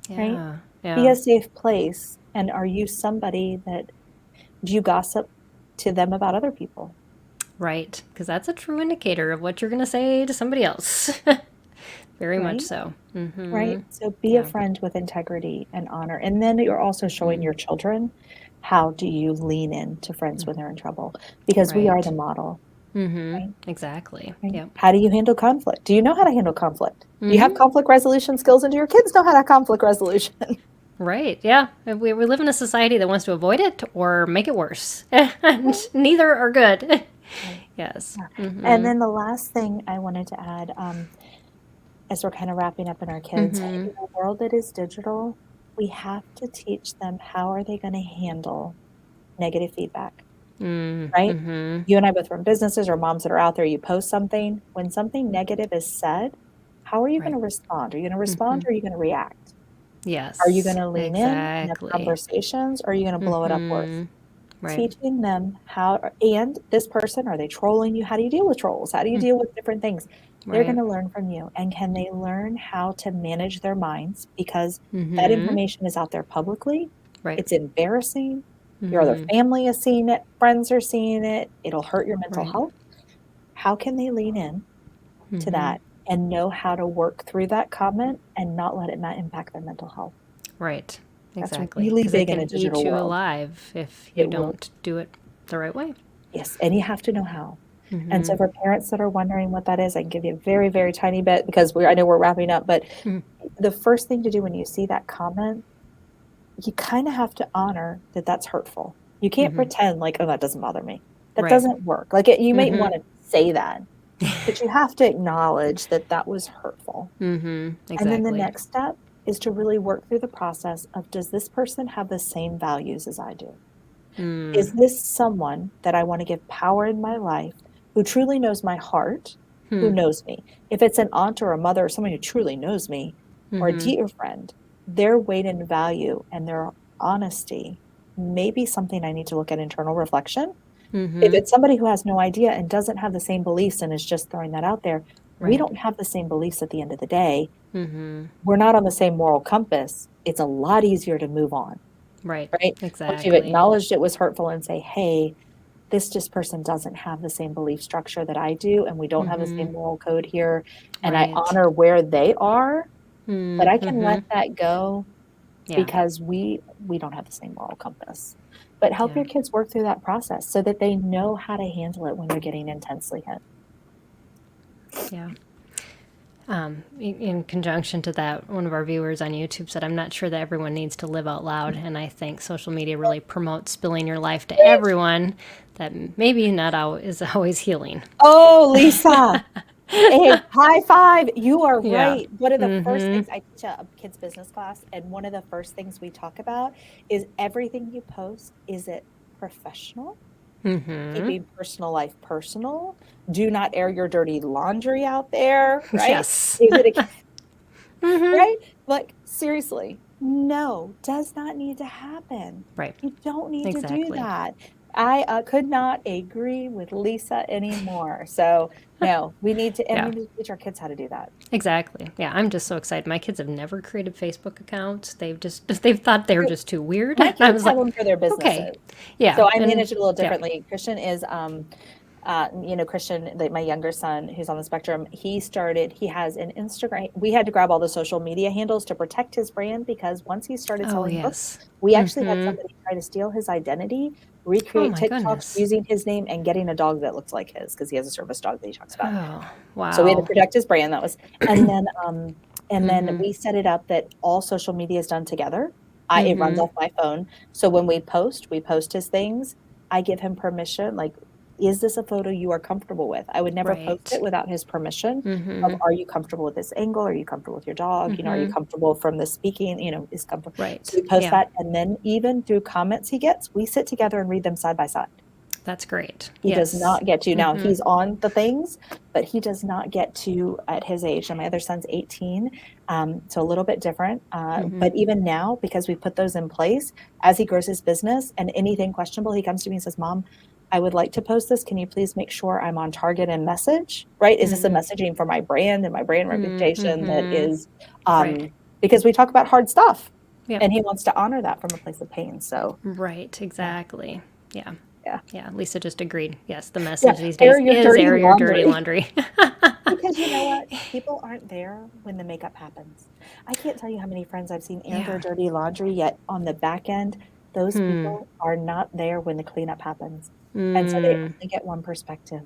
Right? Yeah. Be a safe place. And are you somebody that, do you gossip to them about other people? Right. Because that's a true indicator of what you're going to say to somebody else. Very much right? so. Right? So be a Yeah. friend with integrity and honor. And then you're also showing your children how do you lean in to friends when they're in trouble? Because we are the Right. model, right? Exactly. Right? Yep. How do you handle conflict? Do you know how to handle conflict? Do you have conflict resolution skills, and do your kids know how to have conflict resolution? Right. Yeah. We live in a society that wants to avoid it or make it worse. And neither are good. Right. Yes. Yeah. And then the last thing I wanted to add, as we're kind of wrapping up in our kids, in a world that is digital, we have to teach them how are they going to handle negative feedback, right? You and I both run businesses or moms that are out there, you post something. When something negative is said, how are you going Right. to respond? Are you going to respond or are you going to react? Are you going Yes. to lean in and have Exactly. conversations or are you going to blow it up worse? Right. Teaching them how, and this person, are they trolling you? How do you deal with trolls? How do you deal with different things? They're going Right. to learn from you. And can they learn how to manage their minds? Because that Mm-hmm. information is out there publicly. Right. It's embarrassing. Your other Mm-hmm. family is seeing it, friends are seeing it. It'll hurt your mental Right. health. How can they lean in to Mm-hmm. that and know how to work through that comment and not let it not impact their mental health? Right. That's Exactly. really Because it big in a can eat digital you world. alive if you It will. don't do it the right way. Yes, and you have to know how. And so for parents that are wondering what that is, I can give you a very, very tiny bit because I know we're wrapping up, but the first thing to do when you see that comment, you kind of have to honor that that's hurtful. You can't pretend like, oh, that doesn't bother me. That Right. doesn't work. Like you might want to say that, but you have to acknowledge that that was hurtful. And then the Exactly. next step is to really work through the process of, does this person have the same values as I do? Is this someone that I want to give power in my life who truly knows my heart, who knows me? If it's an aunt or a mother or someone who truly knows me, or a dear friend, their weight and value and their honesty may be something I need to look at internal reflection. If it's somebody who has no idea and doesn't have the same beliefs and is just throwing that out there, we Right. don't have the same beliefs at the end of the day. We're not on the same moral compass. It's a lot easier to move on. Right. Right? Once you've Exactly. acknowledged it was hurtful and say, hey, this just person doesn't have the same belief structure that I do, and we don't have the same moral code here, and I Right. honor where they are, but I can let Mm-hmm. that go Yeah. because we don't have the same moral compass. But help Yeah. your kids work through that process so that they know how to handle it when they're getting intensely hit. Yeah. In conjunction to that, one of our viewers on YouTube said, I'm not sure that everyone needs to live out loud. And I think social media really promotes spilling your life to everyone that maybe not is always healing. Oh, Lisa. Hey, high five. You are Yeah. right. One of the first things I teach a kids business class, and one of the first things we talk about is everything you post, is it professional? Keeping personal life personal? Do not air your dirty laundry out there, right? Yes. Is it right? Like, seriously, no, does not need to happen. Right. You don't need to do Exactly. that. I could not agree with Lisa anymore. So, no, we need to, and we Yeah. need to teach our kids how to do that. Exactly. Yeah. I'm just so excited. My kids have never created Facebook accounts. They've thought they were So just too weird. my I kids was have like, them for their okay. businesses. Yeah. So I And manage it a little yeah. differently. Christian is, Christian, my younger son who's on the spectrum, he has an Instagram. We had to grab all the social media handles to protect his brand because once he started Oh, selling books, yes. we actually had somebody try to steal his identity, Oh, recreate my TikToks goodness. using his name and getting a dog that looks like his because he has a service dog that he talks about. Oh, So we had to wow. protect his brand. And then we set it up that all social media is done together. It runs off my phone. So when we post his things. I give him permission. Like, is this a photo you are comfortable with? I would never post Right. it without his permission of, are you comfortable with this angle? Are you comfortable with your dog? Are you comfortable from the speaking? Is comfortable. So Right. we post Yeah. that. And then even through comments he gets, we sit together and read them side by side. That's great. He does Yes. not get to. Now he's on the things, but he does not get to at his age. And my other son's 18, so a little bit different. But even now, because we put those in place, as he grows his business and anything questionable, he comes to me and says, Mom, I would like to post this. Can you please make sure I'm on target and message? Right? Is this a messaging for my brand and my brand reputation that is, Right. because we talk about hard stuff Yep. and he wants to honor that from a place of pain. So Right. yeah, Exactly. Yeah. yeah. Yeah. Lisa just agreed. Yes. The Yeah, message these air days your is dirty air your dirty laundry. laundry. Because you know what? People aren't there when the makeup happens. I can't tell you how many friends I've seen air their Yeah. dirty laundry, yet on the back end, those Hmm. people are not there when the cleanup happens. And so they Mm, only get one perspective.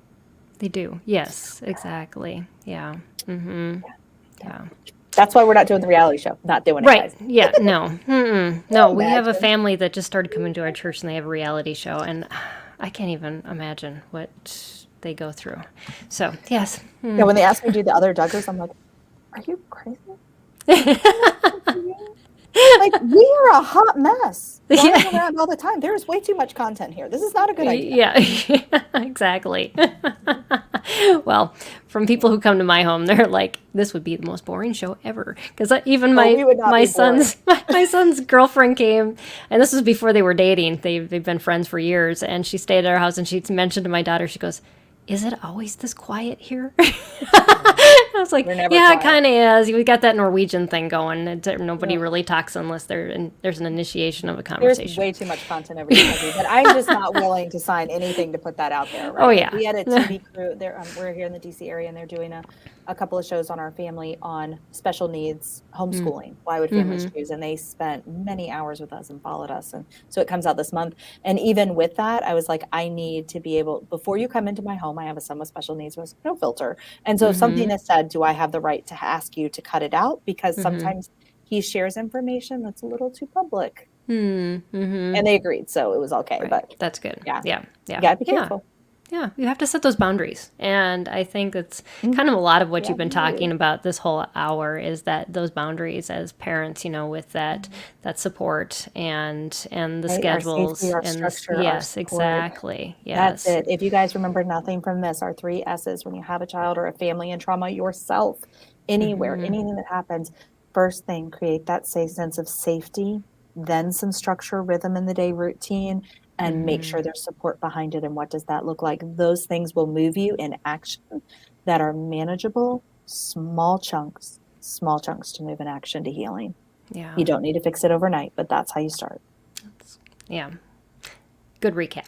they do. Yes, exactly. Yeah. Mm-hmm. Yeah. So Yeah. that's why we're not doing the reality show. Not doing it, Right. guys. Yeah. No. Mm-mm. No, we have a Imagine. family that just started coming to our church and they have a reality show, and I can't even imagine what they go through. So, yes. Yeah, when they ask me to do the other Duggars, I'm like, are you crazy? Like, we are a hot mess flying Yeah. around all the time. There is way too much content here. This is not a good idea. Yeah, exactly. Well, from people who come to my home, they're like, "This would be the most boring show ever." Because even Well, we would not my be boring. son's my son's girlfriend came, and this was before they were dating. They've been friends for years, and she stayed at our house, and she mentioned to my daughter, she goes, "Is it always this quiet here?" I was like, We're never "Yeah, it quiet. kind of is. We got that Norwegian thing going. Nobody Yeah. really talks unless there's an initiation of a There's conversation." way too much content every day, but I'm just not willing to sign anything to put that out there, Oh right? Like yeah. we had a TV crew there. We're here in the DC area, and they're doing a couple of shows on our family on special needs homeschooling. Why would families choose? And they spent many hours with us and followed us, and so it comes out this month. And even with that, I was like, I need to be able before you come into my home. I have a son with special needs with no filter, and so if something is said, do I have the right to ask you to cut it out? Because sometimes he shares information that's a little too public. Mm-hmm. And they agreed, so it was okay. Right. But That's good. yeah, Yeah. you Yeah. gotta be Yeah. careful. Yeah. You have to set those boundaries. And I think that's kind of a lot of what Yeah, you've been you talking do. about this whole hour is that those boundaries as parents, with that support and the Right? Our schedules safety, our and structure, our yes, support. exactly. That's Yes. it. If you guys remember nothing from this, our 3 S's when you have a child or a family in trauma yourself, anywhere, anything that happens, first thing, create that safe sense of safety, then some structure, rhythm in the day routine, and make sure there's support behind it. And what does that look like? Those things will move you in action that are manageable, small chunks to move in action to healing. Yeah. You don't need to fix it overnight, but that's how you start. Yeah. Good recap.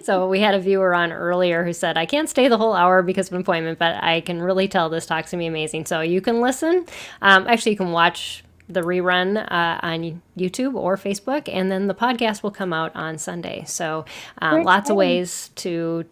So we had a viewer on earlier who said, I can't stay the whole hour because of an appointment, but I can really tell this talk's going to be amazing. So you can listen. Actually, you can watch the rerun on YouTube or Facebook, and then the podcast will come out on Sunday. So lots of ways to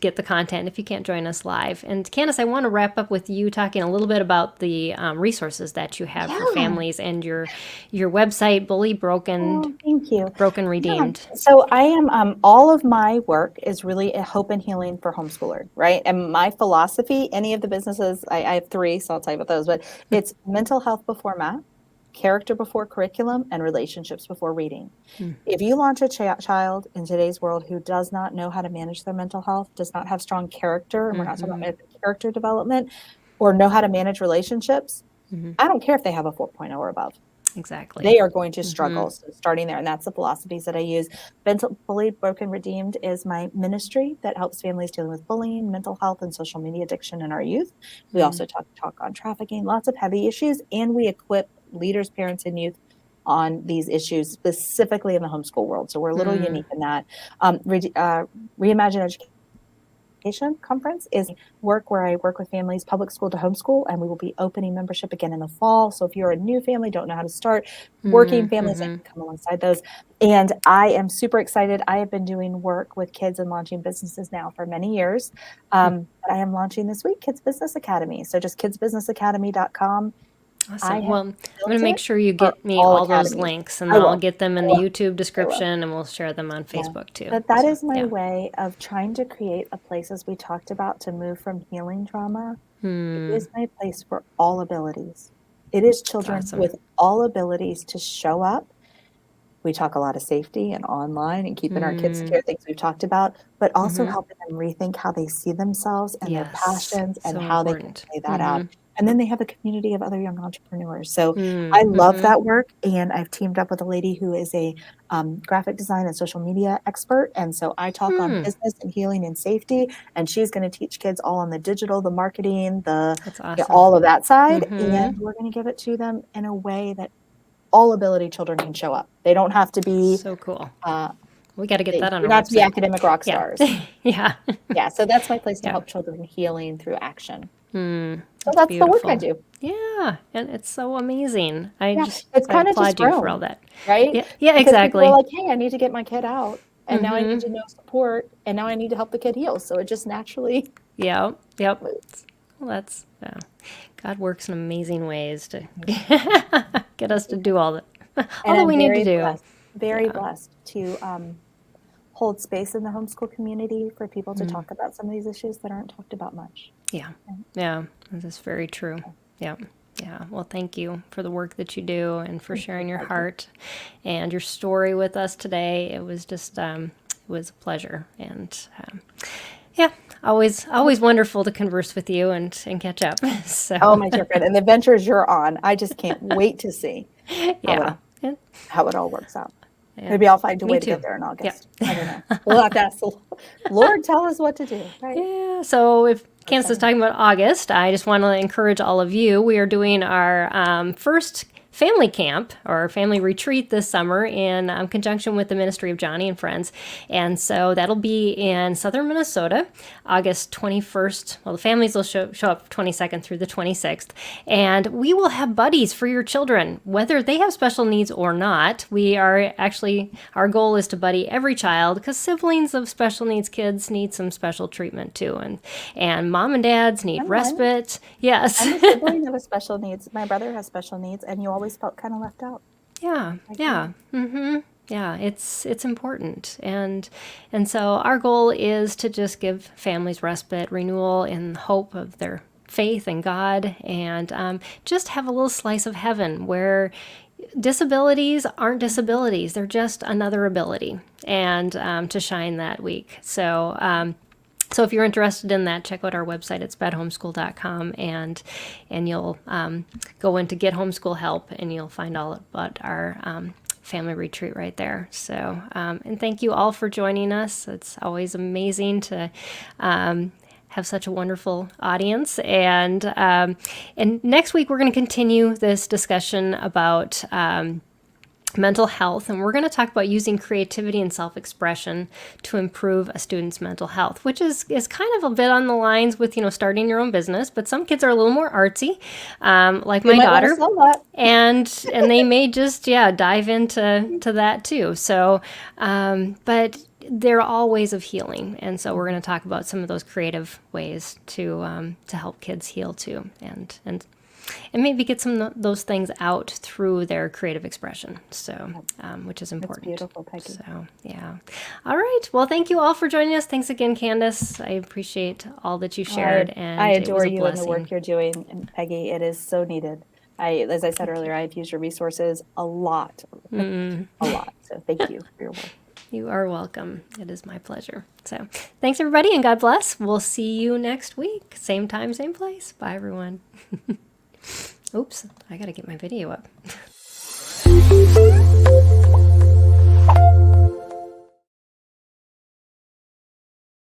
get the content if you can't join us live. And Candice, I want to wrap up with you talking a little bit about the resources that you have for families and your website, Bully Broken, Thank you. Broken Redeemed. So I am, all of my work is really a hope and healing for homeschoolers, right? And my philosophy, any of the businesses, I have 3, so I'll tell you about those, but it's mental health before math, character before curriculum, and relationships before reading. If you launch a child in today's world who does not know how to manage their mental health, does not have strong character, and we're not talking about character development, or know how to manage relationships, I don't care if they have a 4.0 or above. Exactly. They are going to struggle. So starting there, and that's the philosophies that I use. Bully Broken Redeemed is my ministry that helps families dealing with bullying, mental health, and social media addiction in our youth. We also talk on trafficking, lots of heavy issues, and we equip leaders, parents, and youth on these issues, specifically in the homeschool world. So we're a little unique in that. Reimagine Education Conference is work where I work with families, public school to homeschool, and we will be opening membership again in the fall. So if you're a new family, don't know how to start, working families that can come alongside those. And I am super excited. I have been doing work with kids and launching businesses now for many years. But I am launching this week Kids Business Academy. So just kidsbusinessacademy.com. Awesome. Well, I'm going to make sure you get me all those links, and then I'll get them in the YouTube description, and we'll share them on Facebook too. But that is my way of trying to create a place, as we talked about, to move from healing trauma. It is my place for all abilities. It is children with all abilities to show up. We talk a lot of safety and online and keeping our kids secure, things we've talked about, but also helping them rethink how they see themselves and their passions and how they can play that out. And then they have a community of other young entrepreneurs. So I love that work. And I've teamed up with a lady who is a graphic design and social media expert. And so I talk on business and healing and safety. And she's going to teach kids all on the digital, the marketing, all of that side. And we're going to give it to them in a way that all ability children can show up. They don't have to be so cool. We got to get that on You're our not to be website. academic rock Yeah. stars. Yeah. Yeah, so that's my place to Yeah. help children healing through action. So That's that's the work I beautiful. do. Yeah, and it's so amazing. Yeah, it's I kind of just applaud you for all grown, that. right? Yeah, yeah, Because people are exactly. like, hey, I need to get my kid out, and now I need Mm-hmm. to know support, and now I need to help the kid heal. So it just naturally Yep, yep. moves. Well, that's God works in amazing ways to get us to do all And that I'm we need to do. very Yeah. blessed to hold space in the homeschool community for people to talk about some of these issues that aren't talked about much. Yeah. Yeah. This is very true. Yeah. Yeah. Well, thank you for the work that you do and for sharing your heart and your story with us today. It was just, it was a pleasure. And yeah, always wonderful to converse with you and catch up. So, Oh, my dear friend, and the ventures you're on, I just can't wait to see yeah. how it all works out. Yeah. Maybe I'll find a Me way to too. get there in August. I don't know. We'll have to ask the Lord, tell us what to do, right? Yeah. So if Candice is talking about August, I just want to encourage all of you. We are doing our first family camp or family retreat this summer in conjunction with the Ministry of Johnny and Friends. And so that'll be in southern Minnesota, August 21st. Well, the families will show up 22nd through the 26th. And we will have buddies for your children, whether they have special needs or not. We are actually, our goal is to buddy every child because siblings of special needs kids need some special treatment too. And mom and dads need respite. Yes. I'm a sibling of a special needs. My brother has special needs, and you always felt kind of left out. Yeah, yeah, yeah. It's important, and so our goal is to just give families respite, renewal, in hope of their faith in God, and just have a little slice of heaven where disabilities aren't disabilities; they're just another ability, and to shine that week. So if you're interested in that, check out our website at spedhomeschool.com and you'll go into Get Homeschool Help and you'll find all about our family retreat right there. So, and thank you all for joining us. It's always amazing to have such a wonderful audience. And next week, we're going to continue this discussion about mental health, and we're going to talk about using creativity and self-expression to improve a student's mental health, which is kind of a bit on the lines with starting your own business, but some kids are a little more artsy, like my daughter, and they may just dive into that too. So but there are all ways of healing, and so we're going to talk about some of those creative ways to help kids heal too, and maybe get some of those things out through their creative expression. So, which is important. That's beautiful, Peggy. So, yeah. All right. Well, thank you all for joining us. Thanks again, Candice. I appreciate all that you shared. And I adore you and blessing. the work you're doing. And Peggy, it is so needed. As I said earlier, I've used your resources a lot. A lot. So thank you for your work. You are welcome. It is my pleasure. So thanks, everybody, and God bless. We'll see you next week. Same time, same place. Bye, everyone. Oops, I got to get my video up.